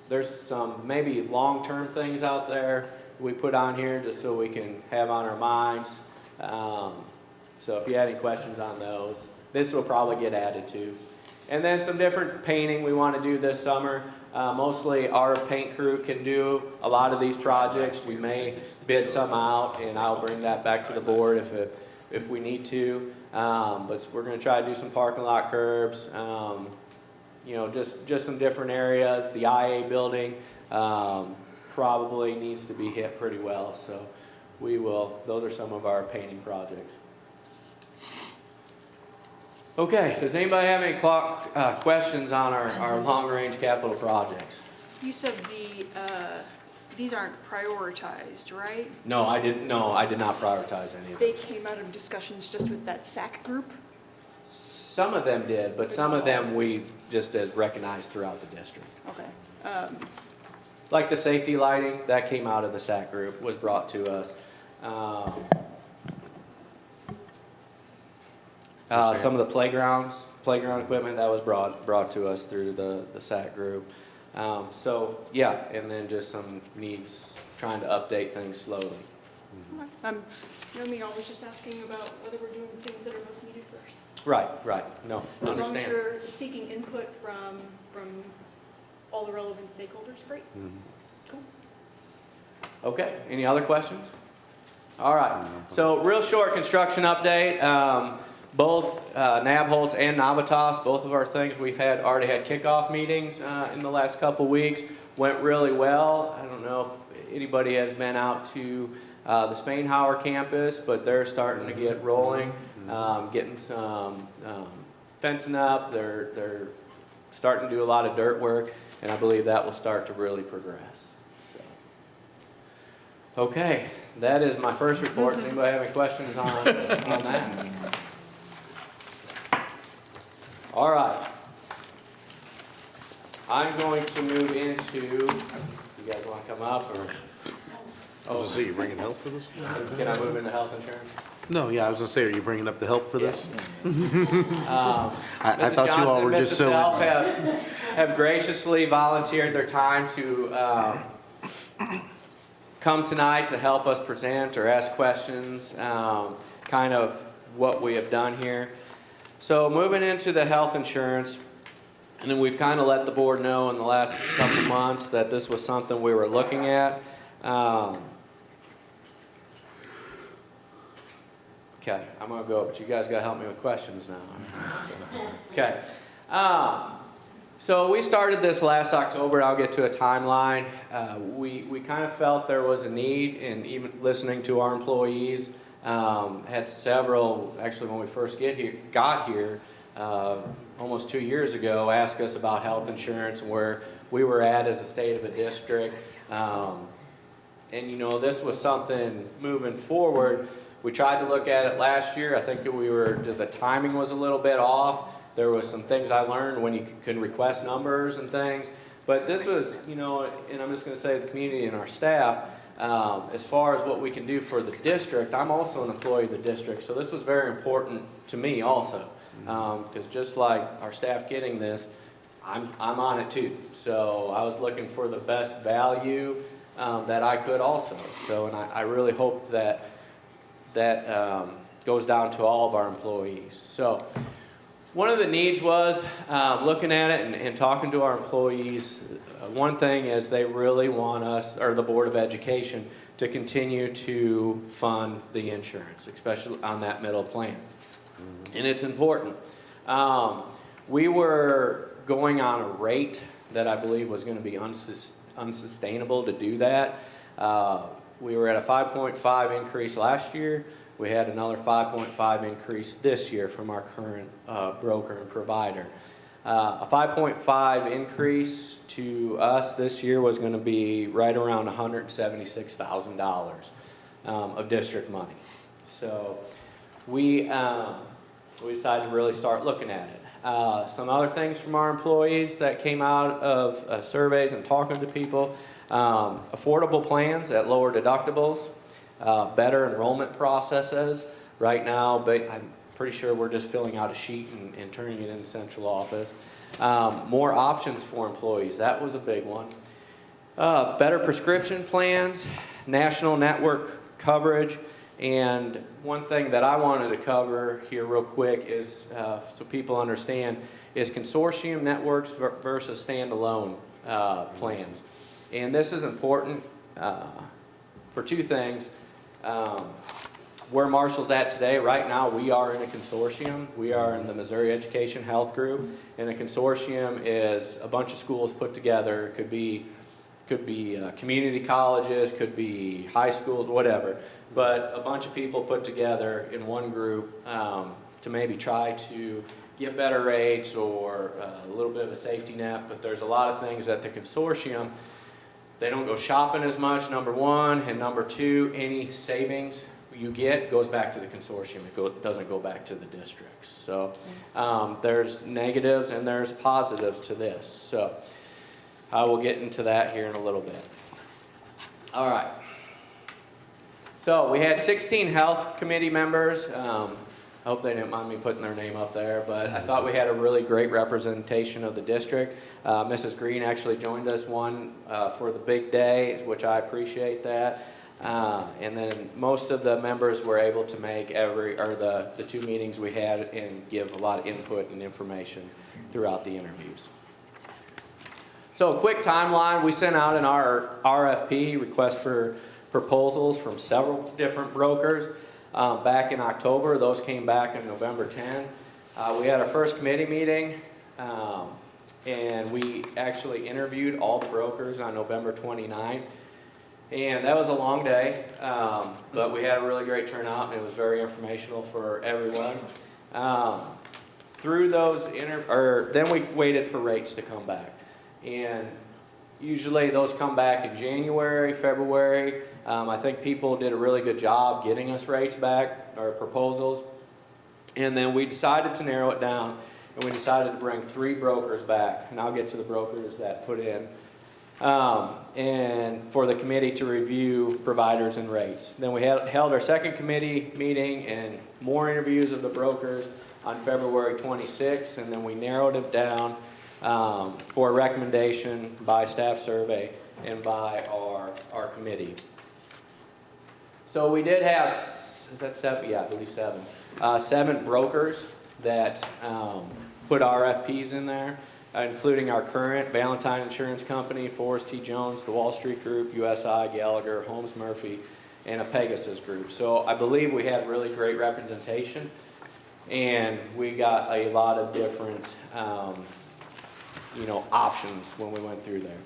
There's some maybe long-term things out there we put on here just so we can have on our minds. So if you had any questions on those, this will probably get added to. And then some different painting we want to do this summer. Mostly our paint crew can do a lot of these projects. We may bid some out, and I'll bring that back to the board if we need to. But we're going to try to do some parking lot curbs. Just some different areas. The IA building probably needs to be hit pretty well, so we will. Those are some of our painting projects. Okay, does anybody have any questions on our long-range capital projects? You said these aren't prioritized, right? No, I did not prioritize any of them. They came out of discussions just with that SAC group? Some of them did, but some of them we just as recognized throughout the district. Okay. Like the safety lighting, that came out of the SAC group, was brought to us. Some of the playground equipment, that was brought to us through the SAC group. So yeah, and then just some needs, trying to update things slowly. I was just asking about whether we're doing the things that are most needed first. Right, no, As long understand. as you're seeking input from all the relevant stakeholders, great. Cool. Okay, any other questions? All right, so real short construction update. Both Nabholz and Navitas, both of our things, we've already had kickoff meetings in the last couple weeks. Went really well. I don't know if anybody has been out to the Spainhauer campus, but they're starting to get rolling, getting some fencing up. They're starting to do a lot of dirt work, and I believe that will start to really progress. So. Okay, that is my first report. Does anybody have any questions on that? All right. I'm going to move into, you guys want to come up or? I was gonna say, you bringing help for this? Can I move into health insurance? No, yeah, I was gonna say, are you bringing up the help for this? I Mrs. thought you all Johnson were and just Mrs. so. Self have graciously volunteered their time to come tonight to help us present or ask questions, kind of what we have done here. So moving into the health insurance, and then we've kind of let the board know in the last couple months that this was something we were looking at. Okay, I'm gonna go, but you guys gotta help me with questions now. Okay. So we started this last October. I'll get to a timeline. We kind of felt there was a need, and even listening to our employees, had several, actually when we first got here, almost 2 years ago, ask us about health insurance and where we were at as a state of a district. And you know, this was something moving forward. We tried to look at it last year. I think that the timing was a little bit off. There was some things I learned when you can request numbers and things. But this was, you know, and I'm just going to say the community and our staff, as far as what we can do for the district, I'm also an employee of the district. So this was very important to me also. Because just like our staff getting this, I'm on it too. So I was looking for the best value that I could also. So, and I really hope that goes down to all of our employees. So one of the needs was looking at it and talking to our employees. One thing is they really want us, or the Board of Education, to continue to fund the insurance, especially on that middle plan. And it's important. We were going on a rate that I believe was going to be unsustainable to do that. We were at a 5.5 increase last year. We had another 5.5 increase this year from our current broker and provider. A 5.5 increase to us this year was going to be right around $176,000 of district money. So we decided to really start looking at it. Some other things from our employees that came out of surveys and talking to people, affordable plans at lower deductibles, better enrollment processes. Right now, but I'm pretty sure we're just filling out a sheet and turning it into central office. More options for employees, that was a big one. Better prescription plans, national network coverage, and one thing that I wanted to cover here real quick is, so people understand, is consortium networks versus standalone plans. And this is important for two things. Where Marshall's at today, right now we are in a consortium. We are in the Missouri Education Health Group, and a consortium is a bunch of schools put together. It could be community colleges, could be high schools, whatever. But a bunch of people put together in one group to maybe try to get better rates or a little bit of a safety net. But there's a lot of things at the consortium. They don't go shopping as much, number one, and number two, any savings you get goes back to the consortium. It doesn't go back to the districts. So there's negatives and there's positives to this. So I will get into that here in a little bit. All right. So we had 16 health committee members. I hope they didn't mind me putting their name up there, but I thought we had a really great representation of the district. Mrs. Green actually joined us for the big day, which I appreciate that. And then most of the members were able to make the two meetings we had and give a lot of input and information throughout the interviews. So a quick timeline, we sent out an RFP, request for proposals, from several different brokers back in October. Those came back on November 10. We had our first committee meeting, and we actually interviewed all the brokers on November 29th. And that was a long day, but we had a really great turnout, and it was very informational for everyone. Through those then we waited for rates to come back. And usually those come back in January, February. I think people did a really good job getting us rates back, or proposals. And then we decided to narrow it down, and we decided to bring 3 brokers back. And I'll get to the brokers that put in. And for the committee to review providers and rates. Then we held our second committee meeting and more interviews of the brokers on February 26th, and then we narrowed it down for a recommendation by staff survey and by our committee. So we did have, is that 7? Yeah, I believe 7. 7 brokers that put RFPs in there, including our current Valentine Insurance Company, Forrest T. Jones, the Wall Street Group, USI, Gallagher, Holmes Murphy, and a Pegasus Group. So I believe we had really great representation, and we got a lot of different options when we went through there.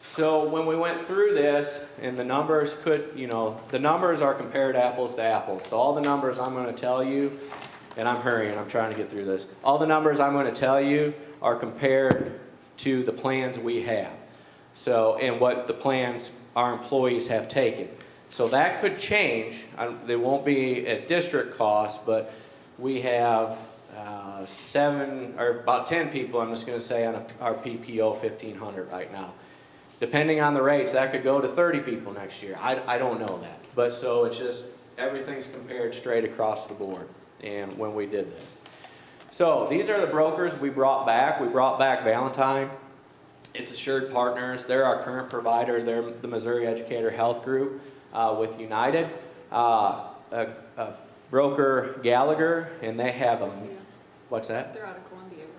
So when we went through this, and the numbers the numbers are compared apples to apples. So all the numbers I'm going to tell you, and I'm hurrying, I'm trying to get through this. All the numbers I'm going to tell you are compared to the plans we have. So, and what the plans our employees have taken. So that could change. They won't be at district cost, but we have 7 or about 10 people, I'm just going to say, on our PPO 1,500 right now. Depending on the rates, that could go to 30 people next year. I don't know that. But so it's just, everything's compared straight across the board, and when we did this. So these are the brokers we brought back. We brought back Valentine. It's Assured Partners. They're our current provider. They're the Missouri Educator Health Group with United. Broker Gallagher, and they have a, what's that? They're out of Columbia, right?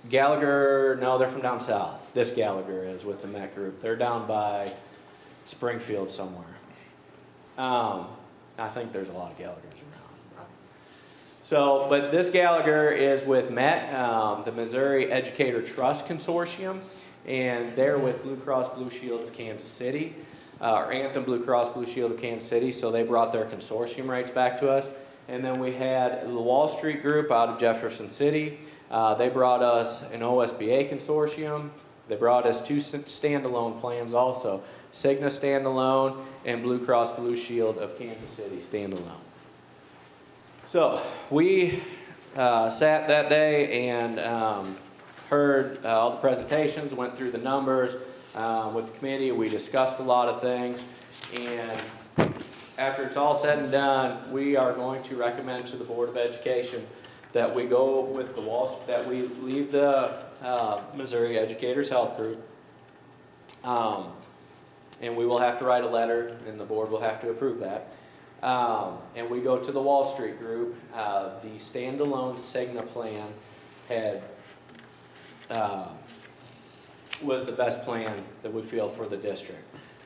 Gallagher, no, they're from down south. This Gallagher is with the Met Group. They're down by Springfield somewhere. I think there's a lot of Gallaghers around. So, but this Gallagher is with Met, the Missouri Educator Trust Consortium, and they're with Blue Cross Blue Shield of Kansas City, or Anthem Blue Cross Blue Shield of Kansas City, so they brought their consortium rates back to us. And then we had the Wall Street Group out of Jefferson City. They brought us an OSBA consortium. They brought us 2 standalone plans also, Cigna standalone and Blue Cross Blue Shield of Kansas City standalone. So we sat that day and heard all the presentations, went through the numbers with the committee. We discussed a lot of things, and after it's all said and done, we are going to recommend to the Board of Education that we go with that we leave the Missouri Educators Health Group, and we will have to write a letter, and the board will have to approve that. And we go to the Wall Street Group. The standalone Cigna plan was the best plan that we feel for the district.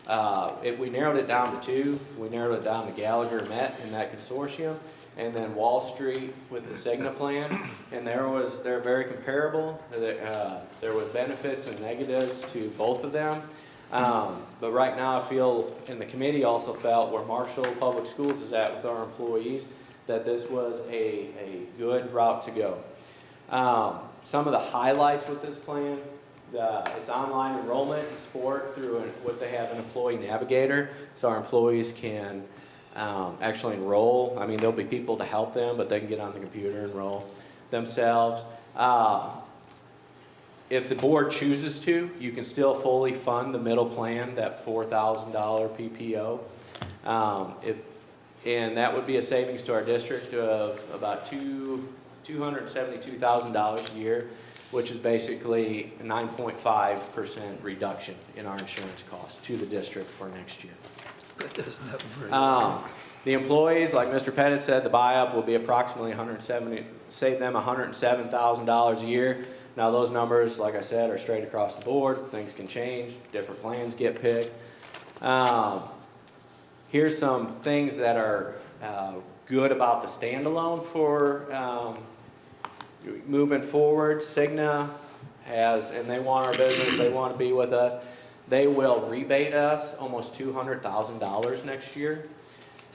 We narrowed it down to 2. We narrowed it down to Gallagher Met in that consortium, and then Wall Street with the Cigna plan, and they're very comparable. There was benefits and negatives to both of them. But right now I feel, and the committee also felt, where Marshall Public Schools is at with our employees, that this was a good route to go. Some of the highlights with this plan, it's online enrollment and support through what they have, an employee navigator, so our employees can actually enroll. I mean, there'll be people to help them, but they can get on the computer and enroll themselves. If the board chooses to, you can still fully fund the middle plan, that $4,000 PPO. And that would be a savings to our district of about $272,000 a year, which is basically a 9.5% reduction in our insurance costs to the district for next year. That doesn't happen very The employees, like Mr. Pettit said, the buy-up will be approximately save them $107,000 a year. Now those numbers, like I said, are straight across the board. Things can change, different plans get picked. Here's some things that are good about the standalone for moving forward. Cigna has, and they want our business, they want to be with us. They will rebate us almost $200,000 next year.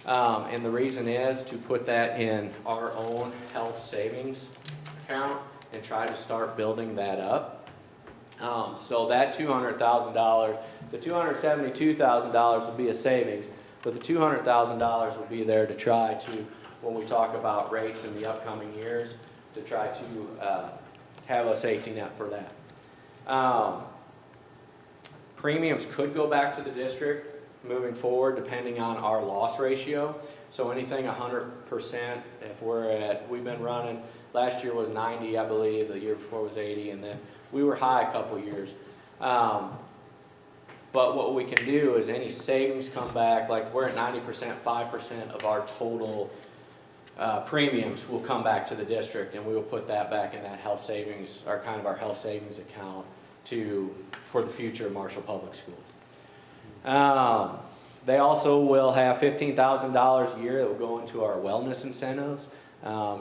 And the reason is to put that in our own health savings account and try to start building that up. So that $200,000, the $272,000 would be a savings, but the $200,000 would be there to try to, when we talk about rates in the upcoming years, to try to have a safety net for that. Premiums could go back to the district moving forward depending on our loss ratio. So anything 100%, if we've been running, last year was 90, I believe, the year before was 80, and then we were high a couple years. But But what we can do is any savings come back, like we're at 90%, 5% of our total premiums will come back to the district, and we will put that back in that health savings, or kind of our health savings account for the future of Marshall Public Schools. They also will have $15,000 a year that will go into our wellness incentives,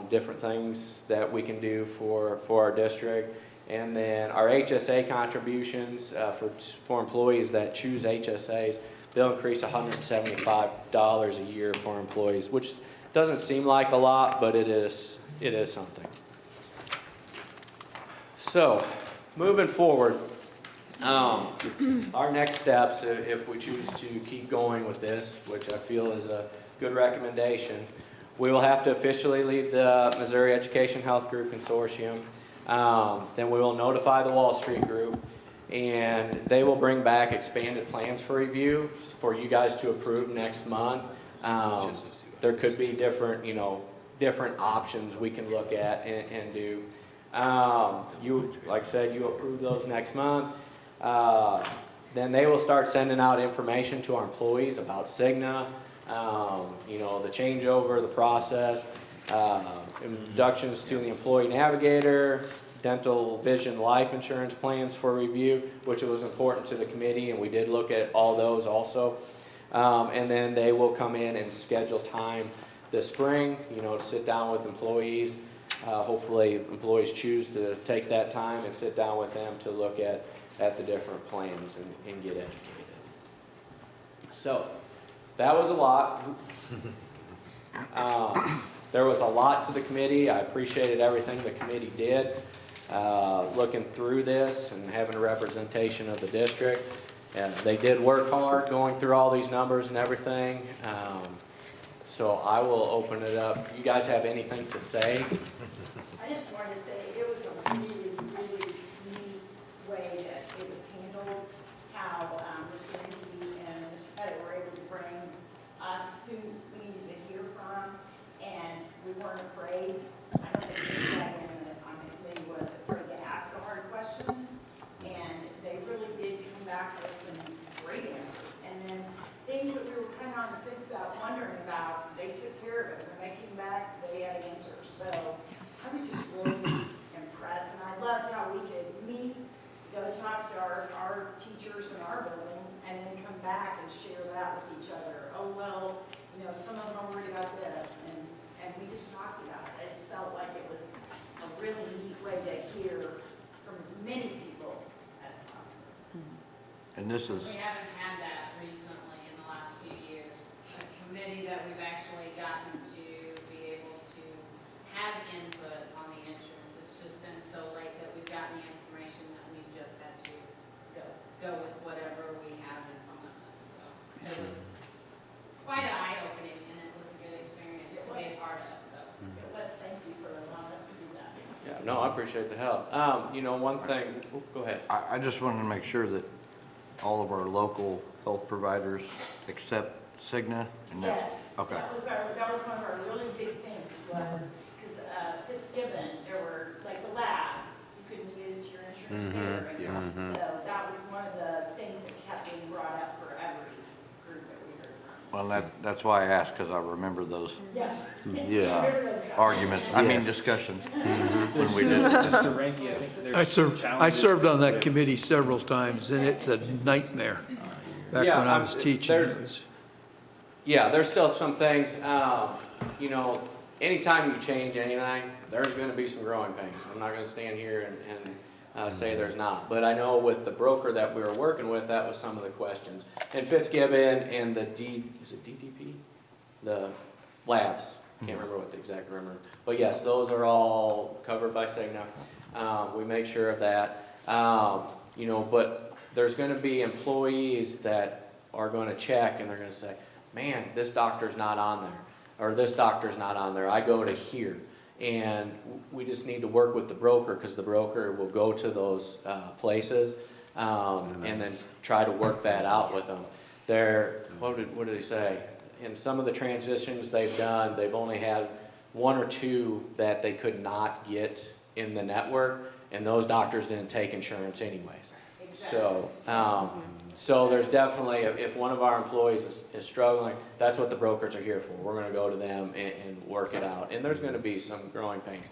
different things that we can do for our district. And then our HSA contributions for employees that choose HSAs, they'll increase $175 a year for employees, which doesn't seem like a lot, but it is something. So, moving forward, our next steps, if we choose to keep going with this, which I feel is a good recommendation, we will have to officially leave the Missouri Education Health Group Consortium. Then we will notify the Wall Street Group, and they will bring back expanded plans for review for you guys to approve next month. There could be different options we can look at and do. Like I said, you approve those next month. Then they will start sending out information to our employees about Cigna, the changeover, the process, introductions to the employee navigator, dental, vision, life insurance plans for review, which was important to the committee, and we did look at all those also. And then they will come in and schedule time this spring, to sit down with employees. Hopefully employees choose to take that time and sit down with them to look at the different plans and get educated. So that was a lot. There was a lot to the committee. I appreciated everything the committee did, looking through this and having a representation of the district. And they did work hard going through all these numbers and everything. So I will open it up. You guys have anything to say? I just wanted to say it was a really, really neat way that it was handled, how Mr. Rickey and Mr. Pettit were able to bring us who we needed to hear from, and we weren't afraid. I don't think anybody on the committee was afraid to ask the hard questions, and they really did come back with some great answers. And then things that we were kind of on the fence about, wondering about, they took care of it. When they came back, they had answers. So I was just really impressed, and I loved how we could meet, go talk to our teachers in our building, and then come back and share that with each other. Oh, well, some of them are worried about this, and we just talked about it. I just felt like it was a really neat way to hear from as many people as possible. And this is, We haven't had that recently in the last few years. A committee that we've actually gotten to be able to have input on the insurance. It's just been so late that we've gotten the information that we've just had to go with whatever we have in front of us. So it was quite an eye-opening, and it was a good experience to be a part of. So it was. Thank you for allowing us to do that. Yeah, no, I appreciate the help. One thing, go ahead. I just wanted to make sure that all of our local health providers accept Cigna? And that- Yes. Okay. That was one of our really big things was, because Fitzgibbon, there were, like the lab, you couldn't use your insurance there. And so that was one of the things that kept being brought up for every group that we heard from. Well, that's why I asked, because I remember those Yeah. Yeah. Remember those guys? arguments, I mean, Yes. discussions when we did. Mr. Ranky, I think there's I served on that committee several times, and it's a nightmare. Back Yeah, when I was teaching, it there's- was. Yeah, there's still some things, anytime you change anything, there's gonna be some growing pains. I'm not gonna stand here and say there's not. But I know with the broker that we were working with, that was some of the questions. And Fitzgibbon and the is it DDP? The labs, can't remember what the exact number. But yes, those are all covered by Cigna. We made sure of that. But there's gonna be employees that are gonna check and they're gonna say, man, this doctor's not on there, or this doctor's not on there, I go to here. And we just need to work with the broker, because the broker will go to those places and then try to work that out with them. What did they say? In some of the transitions they've done, they've only had one or two that they could not get in the network, and those doctors didn't take insurance anyways. Exactly. So, So there's definitely, if one of our employees is struggling, that's what the brokers are here for. We're gonna go to them and work it out, and there's gonna be some growing pains.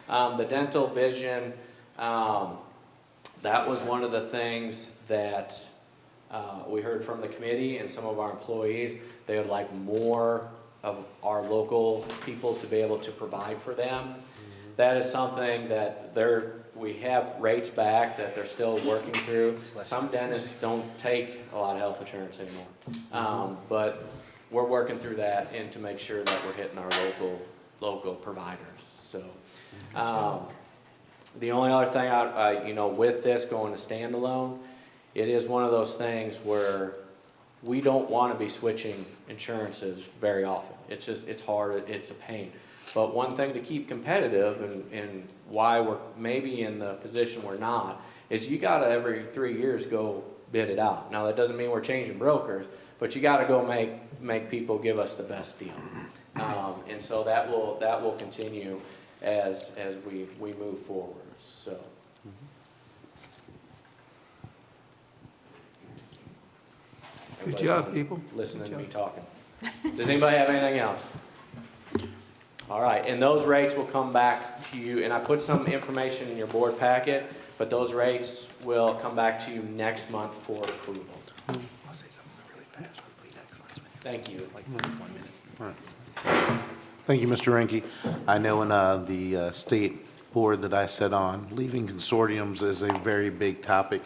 The dental vision, that was one of the things that we heard from the committee and some of our employees. They would like more of our local people to be able to provide for them. That is something that we have rates back that they're still working through. Some dentists don't take a lot of health insurance anymore. But we're working through that and to make sure that we're hitting our local providers. So, the only other thing with this going to standalone, it is one of those things where we don't want to be switching insurances very often. It's hard, it's a pain. But one thing to keep competitive and why we're maybe in the position we're not, is you gotta every 3 years go bid it out. Now, that doesn't mean we're changing brokers, but you gotta go make people give us the best deal. And so that will continue as we move forward, so. Good job, people. Listening to me talking. Does anybody have anything else? All right, and those rates will come back to you, and I put some information in your board packet, but those rates will come back to you next month for approval. I'll say something really fast on fleet excellence. Thank you. Like 1 minute. All right. Thank you, Mr. Ranky. I know in the state board that I sit on, leaving consortiums is a very big topic,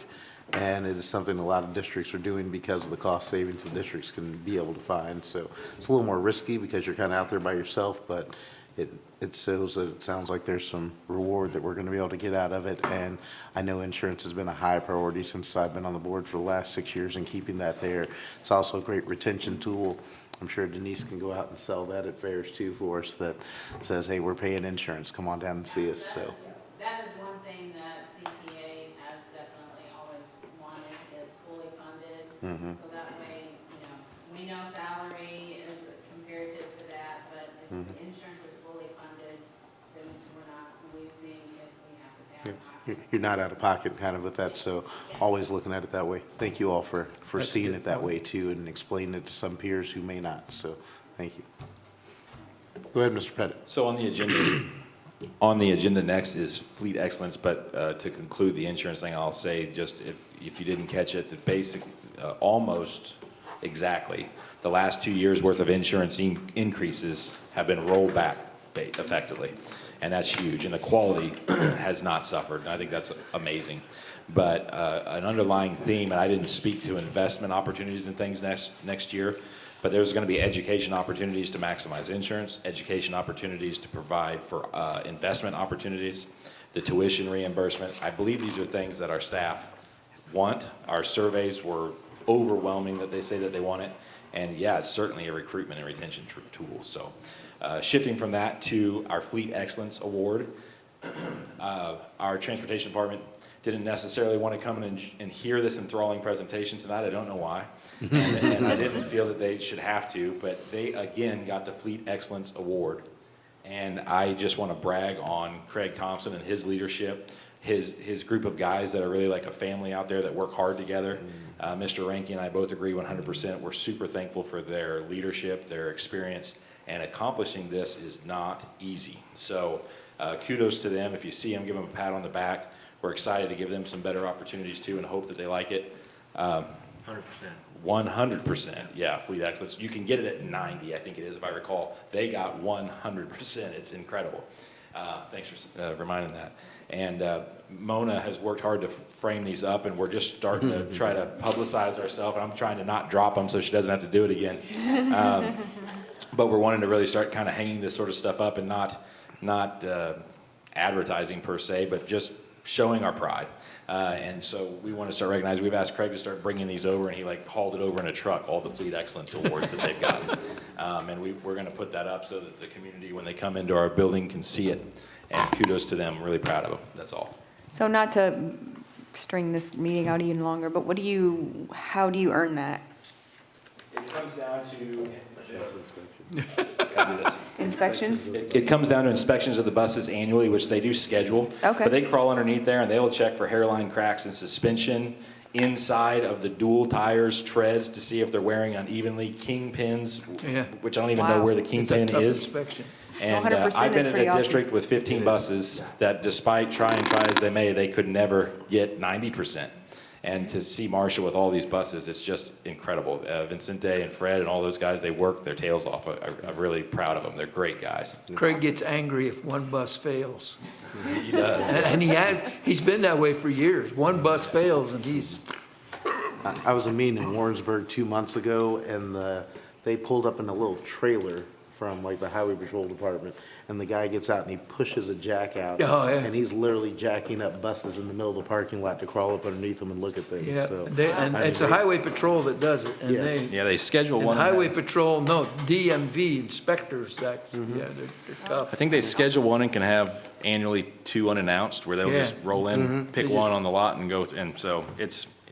and it is something a lot of districts are doing because of the cost savings the districts can be able to find. So it's a little more risky because you're kind of out there by yourself, but it shows that it sounds like there's some reward that we're going to be able to get out of it. And I know insurance has been a high priority since I've been on the board for the last 6 years, and keeping that there. It's also a great retention tool. I'm sure Denise can go out and sell that at fairs too for us, that says, hey, we're paying insurance, come on down and see us. So. That is one thing that CTA has definitely always wanted, is fully funded. So that way, we know salary is comparative to that, but if the insurance is fully funded, then we're not losing if we have to pay out of pocket. You're not out of pocket kind of with that, so always looking at it that way. Thank you all for seeing it that way too, and explaining it to some peers who may not, so thank you. Go ahead, Mr. Pettit. So on the agenda next is fleet excellence, but to conclude the insurance thing, I'll say just if you didn't catch it, the basic, almost exactly, the last 2 years worth of insurance increases have been rolled back effectively. And that's huge, and the quality has not suffered, and I think that's amazing. But an underlying theme, and I didn't speak to investment opportunities and things next year, but there's going to be education opportunities to maximize insurance, education opportunities to provide for investment opportunities, the tuition reimbursement. I believe these are things that our staff want. Our surveys were overwhelming that they say that they want it. And yeah, it's certainly a recruitment and retention tool. So shifting from that to our Fleet Excellence Award, our transportation department didn't necessarily want to come in and hear this enthralling presentation tonight. I don't know why. And I didn't feel that they should have to, but they again got the Fleet Excellence Award. And I just want to brag on Craig Thompson and his leadership, his group of guys that are really like a family out there that work hard together. Mr. Ranky and I both agree 100%. We're super thankful for their leadership, their experience, and accomplishing this is not easy. So kudos to them. If you see them, give them a pat on the back. We're excited to give them some better opportunities too, and hope that they like it. 100%. 100%, yeah, Fleet Excellence. You can get it at 90, I think it is, if I recall. They got 100%. It's incredible. Thanks for reminding that. And Mona has worked hard to frame these up, and we're just starting to try to publicize ourselves. I'm trying to not drop them so she doesn't have to do it again. But we're wanting to really start kind of hanging this sort of stuff up, and not advertising per se, but just showing our pride. And so we want to start recognizing. We've asked Craig to start bringing these over, and he hauled it over in a truck, all the Fleet Excellence Awards that they've got. And we're going to put that up so that the community, when they come into our building, can see it. And kudos to them. Really proud of them. That's all. So not to string this meeting out even longer, but how do you earn that? It comes down to Inspections? It comes down to inspections of the buses annually, which they do schedule. Okay. But they crawl underneath there and they will check for hairline cracks and suspension, inside of the dual tires treads to see if they're wearing unevenly, kingpins, Yeah. which I don't even know where the It's a kingpin tough is. inspection. And 100% I've is been in pretty a awesome. district with 15 buses that despite try as they may, they could never get 90%. And to see Marshall with all these buses, it's just incredible. Vincente and Fred and all those guys, they work their tails off. I'm really proud of them. They're great guys. Craig gets angry if one bus fails. He does. And he's been that way for years. One bus fails and he's, I was in a meeting in Warrensburg 2 months ago, and they pulled up in a little trailer from like the highway patrol department, and the guy gets out and he pushes a jack out. Oh, yeah. And he's literally jacking up buses in the middle of the parking lot to crawl up underneath them and look at things, yeah, so. and I mean, it's the highway patrol that does it. And Yeah. they, Yeah, they schedule and one. highway patrol, no, DMV inspectors, that, yeah, they're tough. I think they schedule one and can have annually 2 unannounced, where they'll Yeah. just roll in, pick They one just- on the lot and go, and so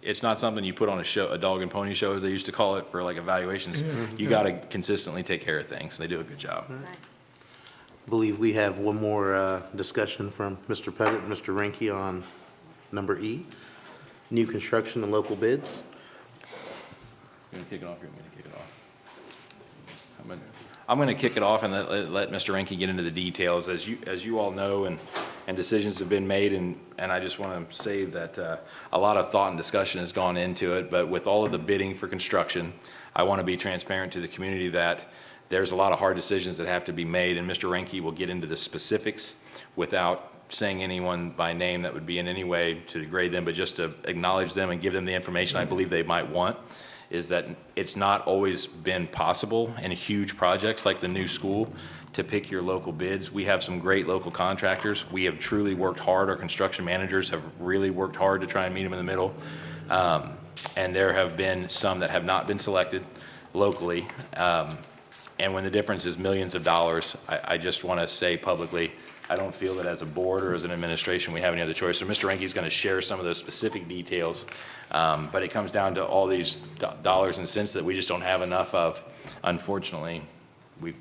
it's not something you put on a show, a dog and pony show, as they used to call it, for like evaluations. You gotta consistently take care of things. They do a good job. I believe we have one more discussion from Mr. Pettit and Mr. Ranky on number E, new construction and local bids. You gonna kick it off, or you want me to kick it off? I'm gonna kick it off and let Mr. Ranky get into the details. As you all know, and decisions have been made, and I just wanna say that a lot of thought and discussion has gone into it, but with all of the bidding for construction, I wanna be transparent to the community that there's a lot of hard decisions that have to be made, and Mr. Ranky will get into the specifics without saying anyone by name that would be in any way to degrade them, but just to acknowledge them and give them the information I believe they might want, is that it's not always been possible in huge projects like the new school to pick your local bids. We have some great local contractors. We have truly worked hard. Our construction managers have really worked hard to try and meet them in the middle. And there have been some that have not been selected locally. And when the difference is millions of dollars, I just want to say publicly, I don't feel that as a board or as an administration, we have any other choice. So Mr. Ranky is going to share some of those specific details. But it comes down to all these dollars and cents that we just don't have enough of. Unfortunately, we've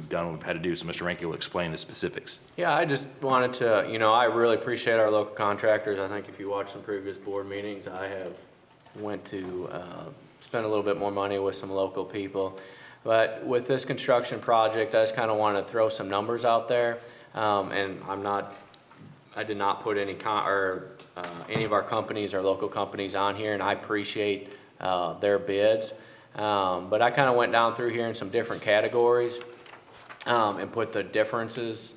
done what we've had to do. So Mr. Ranky will explain the specifics. Yeah, I just wanted to, I really appreciate our local contractors. I think if you watch some previous board meetings, I have went to spend a little bit more money with some local people. But with this construction project, I just kind of want to throw some numbers out there. And I did not put any of our companies, our local companies on here, and I appreciate their bids. But I kind of went down through here in some different categories and put the differences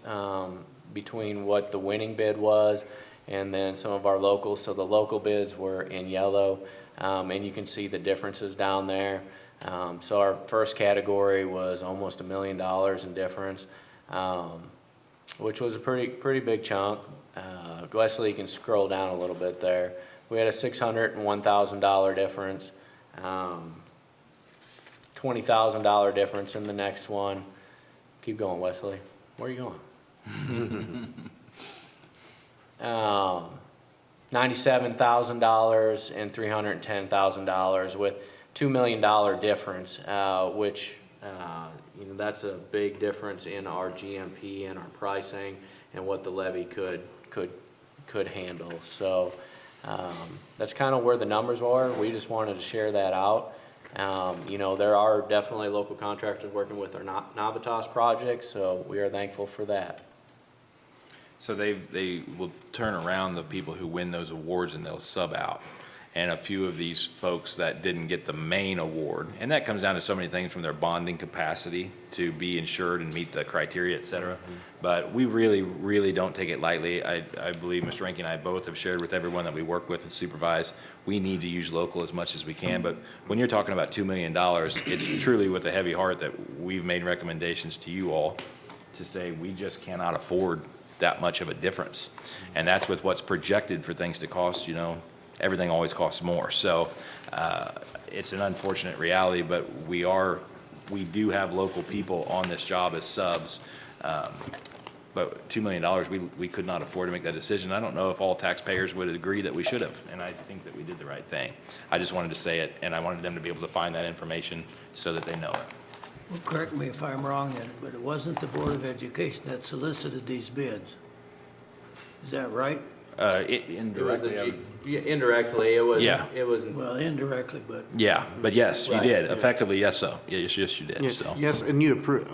between what the winning bid was and then some of our locals. So the local bids were in yellow, and you can see the differences down there. So our first category was almost $1 million in difference, which was a pretty big chunk. Wesley, you can scroll down a little bit there. We had a $601,000 difference, $20,000 difference in the next one. Keep going, Wesley. Where are you going? $97,000 and $310,000 with $2 million difference, which that's a big difference in our GMP and our pricing and what the levy could handle. So that's kind of where the numbers were. We just wanted to share that out. There are definitely local contractors working with our Navitas project, so we are thankful for that. So they will turn around the people who win those awards and they'll sub out. And a few of these folks that didn't get the main award, and that comes down to so many things from their bonding capacity to be insured and meet the criteria, et cetera. But we really, really don't take it lightly. I believe Mr. Ranky and I both have shared with everyone that we work with and supervise, we need to use local as much as we can. But when you're talking about $2 million, it's truly with a heavy heart that we've made recommendations to you all to say we just cannot afford that much of a difference. And that's with what's projected for things to cost, everything always costs more. So it's an unfortunate reality, but we do have local people on this job as subs. But $2 million, we could not afford to make that decision. I don't know if all taxpayers would agree that we should have, and I think that we did the right thing. I just wanted to say it, and I wanted them to be able to find that information so that they know it. Well, correct me if I'm wrong then, but it wasn't the Board of Education that solicited these bids. Is that right? Indirectly, I would- Yeah, indirectly, it was, Yeah. it was, Well, indirectly, but yeah, but yes, you Right, did. yeah. Effectively, yes, so. Yes, you did, so. Yes, and you approve,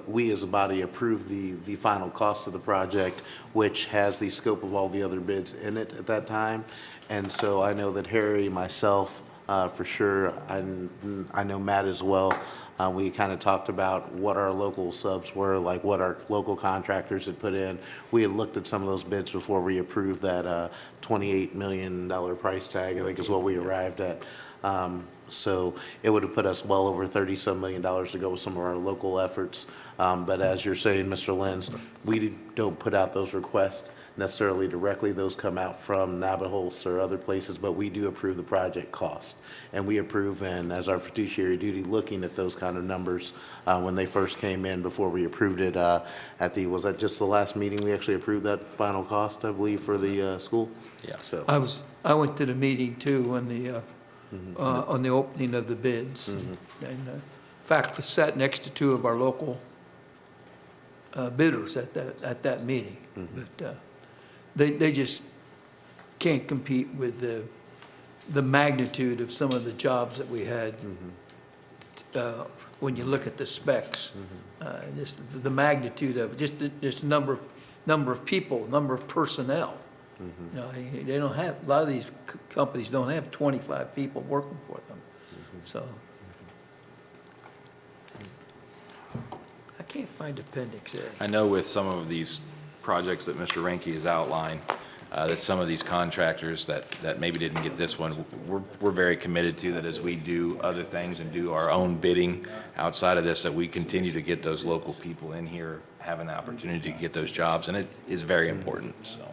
we as a body approve the final cost of the project, which has the scope of all the other bids in it at that time. And so I know that Harry, myself, for sure, I know Matt as well, we kind of talked about what our local subs were, like what our local contractors had put in. We had looked at some of those bids before we approved that $28 million price tag, I think is what we arrived at. So it would have put us well over 30-some million dollars to go with some of our local efforts. But as you're saying, Mr. Lenz, we don't put out those requests necessarily directly. Those come out from Navajos or other places, but we do approve the project cost. And we approve, and as our fiduciary duty, looking at those kind of numbers when they first came in before we approved it at the, was that just the last meeting we actually approved that final cost, I believe, for the school? Yeah. So. I went to the meeting too on the opening of the bids. And in fact, I sat next to two of our local bidders at that meeting. But they just can't compete with the magnitude of some of the jobs that we had. When you look at the specs, just the magnitude of just number of people, number of personnel. You know, they don't have, a lot of these companies don't have 25 people working for them. So I can't find Appendix A. I know with some of these projects that Mr. Ranky has outlined, that some of these contractors that maybe didn't get this one, we're very committed to that as we do other things and do our own bidding outside of this, that we continue to get those local people in here, have an opportunity to get those jobs, and it is very important, so.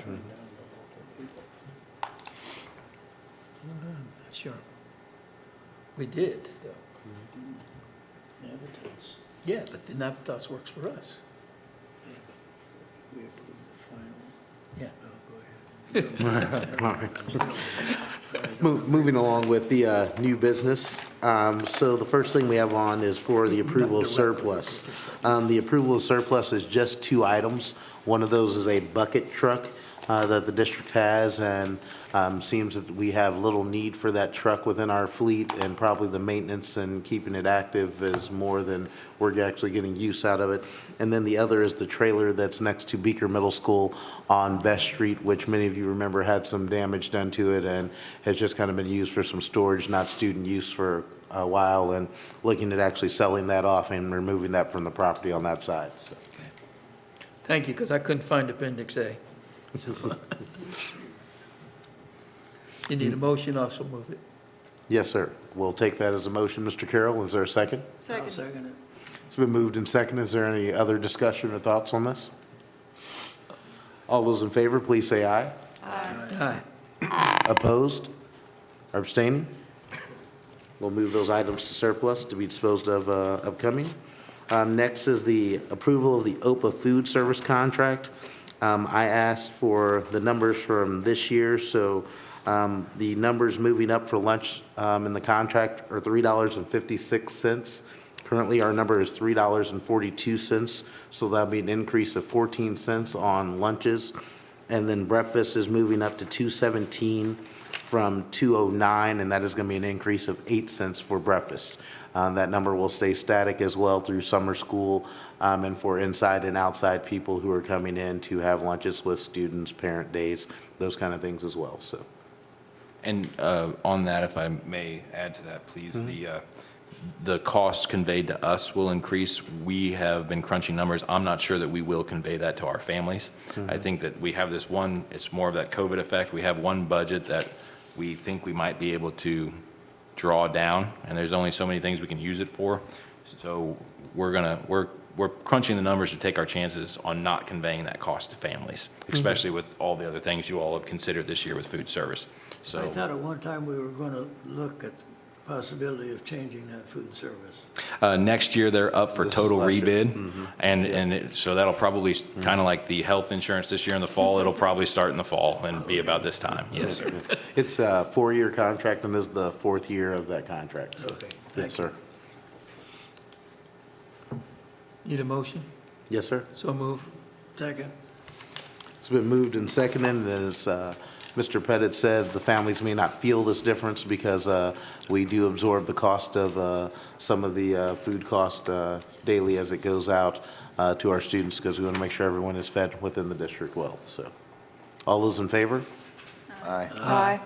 Sure. We did. Navitas, Yeah, but the Navitas works for us. we approved the final. Yeah. Oh, go ahead. Moving along with the new business. So the first thing we have on is for the approval of surplus. The approval of surplus is just 2 items. One of those is a bucket truck that the district has, and seems that we have little need for that truck within our fleet, and probably the maintenance and keeping it active is more than we're actually getting use out of it. And then the other is the trailer that's next to Beaker Middle School on Vest Street, which many of you remember had some damage done to it and has just kind of been used for some storage, not student use for a while, and looking at actually selling that off and removing that from the property on that side. So. Thank you, because I couldn't find Appendix A. You need a motion, also move it. Yes, sir. We'll take that as a motion. Mr. Carroll, is there a second? I'll second it. It's been moved and seconded. Is there any other discussion or thoughts on this? All those in favor, please say aye. Aye. Opposed or abstaining? We'll move those items to surplus to be disposed of upcoming. Next is the approval of the OPA food service contract. I asked for the numbers from this year, so the numbers moving up for lunch in the contract are $3.56. Currently, our number is $3.42, so that'll be an increase of 14 cents on lunches. And then breakfast is moving up to $2.17 from $2.09, and that is going to be an increase of 8 cents for breakfast. That number will stay static as well through summer school and for inside and outside people who are coming in to have lunches with students, parent days, those kind of things as well, so. And on that, if I may add to that, please, the costs conveyed to us will increase. We have been crunching numbers. I'm not sure that we will convey that to our families. I think that we have this one, it's more of that COVID effect. We have one budget that we think we might be able to draw down, and there's only so many things we can use it for. So we're crunching the numbers to take our chances on not conveying that cost to families, especially with all the other things you all have considered this year with food service. So I thought at one time we were going to look at the possibility of changing that food service. next year they're up for This is total last year. rebid, so that'll probably kind of like the health insurance this year in the fall. It'll probably start in the fall and be about this time. Yes, sir. It's a 4-year contract, and this is the 4th year of that contract. So. Okay, Yes, sir. Need a motion? Yes, sir. So move. Second. It's been moved and seconded, and as Mr. Pettit said, the families may not feel this difference because we do absorb the cost of some of the food cost daily as it goes out to our students, because we want to make sure everyone is fed within the district well. So, all those in favor? Aye. Aye.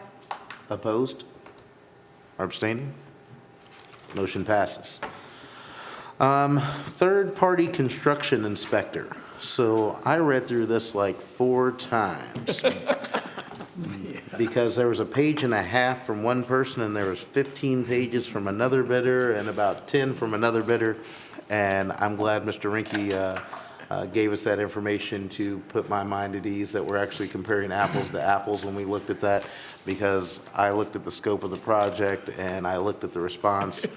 Opposed? Or abstaining? Motion passes. Third-party construction inspector. So I read through this like 4 times. Because there was a page and a half from one person, and there was 15 pages from another bidder, and about 10 from another bidder. And I'm glad Mr. Rinke gave us that information to put my mind at ease that we're actually comparing apples to apples when we looked at that, because I looked at the scope of the project and I looked at the response,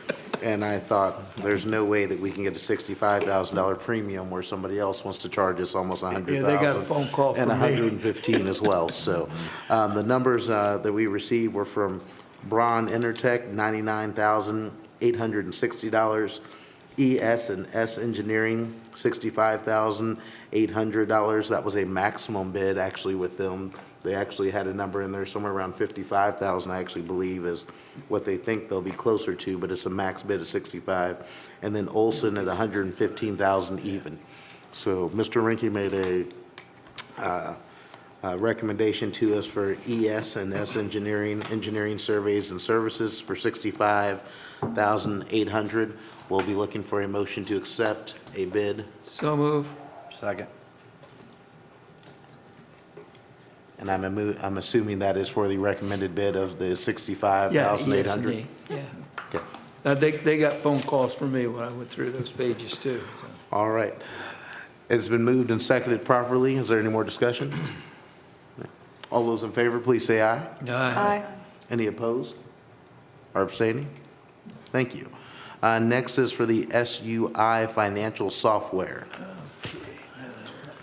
and I thought, there's no way that we can get a $65,000 premium where somebody else wants to charge us almost $100,000. Yeah, they got a phone call And from me. 115 as well. So the numbers that we received were from Braun Intertech, $99,860. ES and S Engineering, $65,800. That was a maximum bid actually with them. They actually had a number in there somewhere around 55,000, I actually believe is what they think they'll be closer to, but it's a max bid of 65. And then Olson at 115,000 even. So Mr. Rinke made a recommendation to us for ES and S engineering surveys and services for $65,800. We'll be looking for a motion to accept a bid. So move. Second. And I'm assuming that is for the recommended bid of the $65,800. Yeah, ES&E, yeah. Okay. They got phone calls from me when I went through those pages too. So. All right. It's been moved and seconded properly. Is there any more discussion? All those in favor, please say aye. Aye. Any opposed or abstaining? Thank you. Next is for the SUI financial software.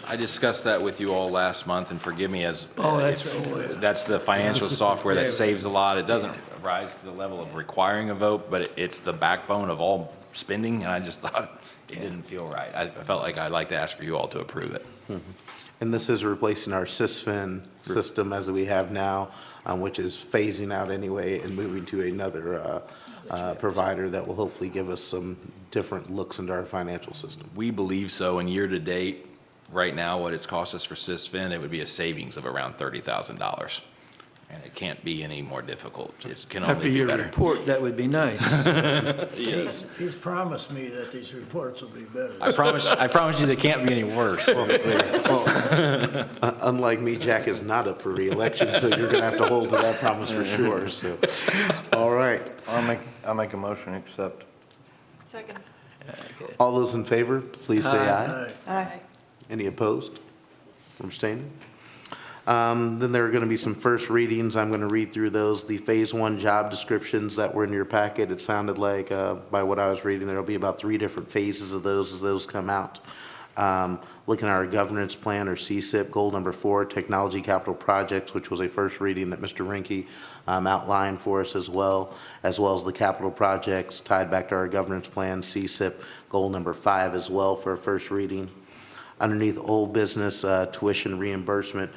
I discussed that with you all last month, and forgive me as. Oh, that's right. That's the financial software that saves a lot. It doesn't rise to the level of requiring a vote, but it's the backbone of all spending, and I just thought it didn't feel right. I felt like I'd like to ask for you all to approve it. And this is replacing our SysFin system as we have now, which is phasing out anyway and moving to another provider that will hopefully give us some different looks into our financial system. We believe so, and year-to-date, right now, what it's cost us for SysFin, it would be a savings of around $30,000. And it can't be any more difficult. It can After only be your better. report, that would be nice. Yes. He's promised me that these reports will be better. I promise you they can't be any worse. To be clear. Unlike me, Jack is not up for reelection, so you're going to have to hold to that promise for sure. So, all right. I'll make a motion to accept. Second. All those in favor, please say aye. Aye. Any opposed or abstaining? Then there are going to be some first readings. I'm going to read through those. The Phase 1 job descriptions that were in your packet, it sounded like, by what I was reading, there will be about 3 different phases of those as those come out. Looking at our governance plan, or CSIP, goal number 4, technology capital projects, which was a first reading that Mr. Rinke outlined for us as well as the capital projects tied back to our governance plan, CSIP, goal number 5 as well for a first reading. Underneath old business, tuition reimbursement,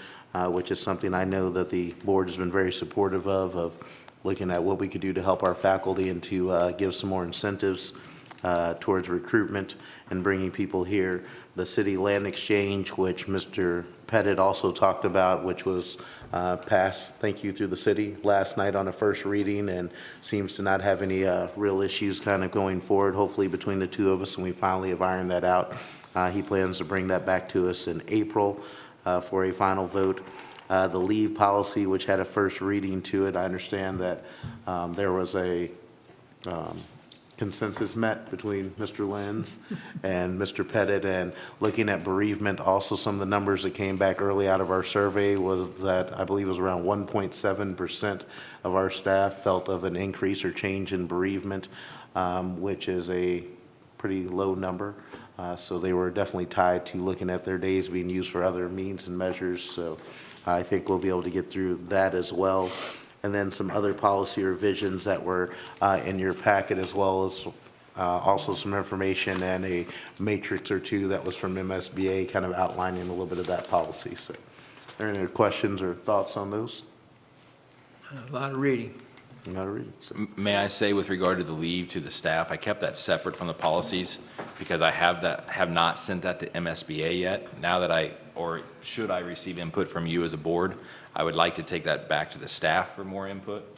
which is something I know that the board has been very supportive of looking at what we could do to help our faculty and to give some more incentives towards recruitment and bringing people here. The city land exchange, which Mr. Pettit also talked about, which was passed, thank you, through the city last night on a first reading, and seems to not have any real issues kind of going forward, hopefully between the two of us, and we finally have ironed that out. He plans to bring that back to us in April for a final vote. The leave policy, which had a first reading to it, I understand that there was a consensus met between Mr. Lenz and Mr. Pettit, and looking at bereavement, also some of the numbers that came back early out of our survey was that I believe it was around 1.7% of our staff felt of an increase or change in bereavement, which is a pretty low number. So they were definitely tied to looking at their days being used for other means and measures. So I think we'll be able to get through that as well. And then some other policy revisions that were in your packet, as well as also some information and a matrix or two that was from MSBA kind of outlining a little bit of that policy. So Are there any questions or thoughts on those? A lot of reading. Not a reading. May I say with regard to the leave to the staff, I kept that separate from the policies because I have not sent that to MSBA yet. Now that or should I receive input from you as a board, I would like to take that back to the staff for more input.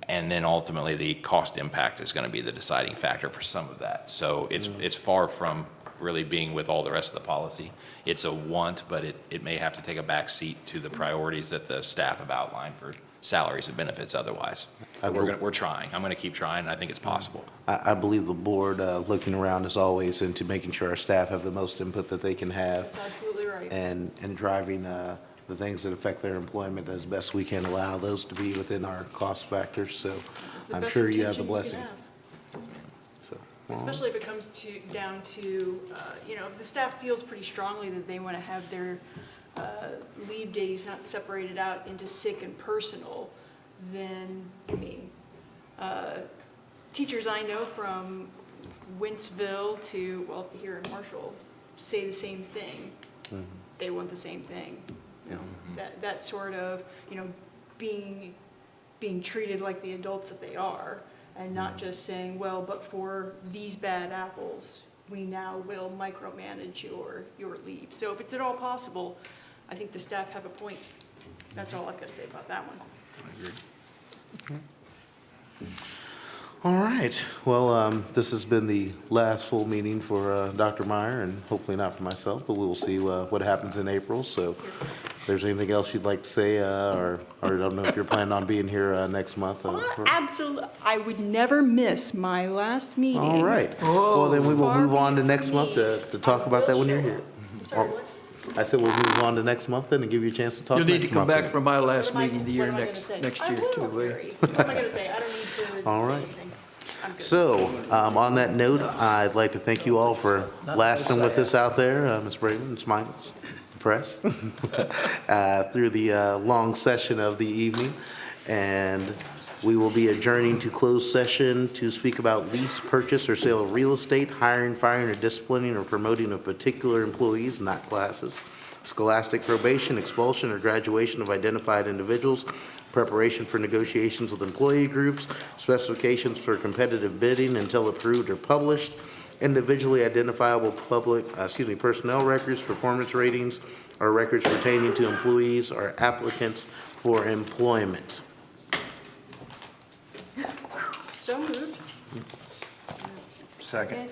And then ultimately, the cost impact is going to be the deciding factor for some of that. So it's far from really being with all the rest of the policy. It's a want, but it may have to take a back seat to the priorities that the staff have outlined for salaries and benefits otherwise. We're trying. I'm going to keep trying, and I think it's possible. I believe the board, looking around as always into making sure our staff have the most input that they can have. Absolutely right. And driving the things that affect their employment as best we can allow those to be within our cost factors. So The I'm best sure you have the retention blessing. you can have. So, Especially if it comes down to, if the staff feels pretty strongly that they want to have their leave days not separated out into sick and personal, then, teachers I know from Wentzville to, well, here in Marshall, say the same thing. They want the same thing. That sort of, being treated like the adults that they are, and not just saying, well, but for these bad apples, we now will micromanage your leave. So if it's at all possible, I think the staff have a point. That's all I've got to say about that one. I agree. All right. Well, this has been the last full meeting for Dr. Meyer, and hopefully not for myself, but we will see what happens in April. So if there's anything else you'd like to say, or I don't know if you're planning on being here next month. Absolutely. I would never miss my last meeting. All right. Well, then we will move on to next month to talk about that when you're here. Sorry, what? I said we'll move on to next month then and give you a chance to talk You'll next month. need to come back then. for my last What am I- meeting the year what am I gonna next say? year I will, too, will you? Gary. What am I gonna say? I don't need to All say right. anything. I'm good. So, on that note, I'd like to thank you all for lasting with us out there, Ms. Braden, Ms. Michaels, the press, through the long session of the evening. And we will be adjourning to closed session to speak about lease, purchase, or sale of real estate, hiring, firing, or disciplining, or promoting of particular employees, not classes, scholastic probation, expulsion, or graduation of identified individuals, preparation for negotiations with employee groups, specifications for competitive bidding until approved or published, individually identifiable personnel records, performance ratings, or records pertaining to employees or applicants for employment. So moved. Second.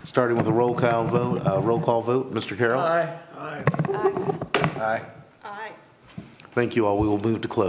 Starting with a roll call vote, Mr. Carroll? Aye. Aye. Aye. Thank you all. We will move to close.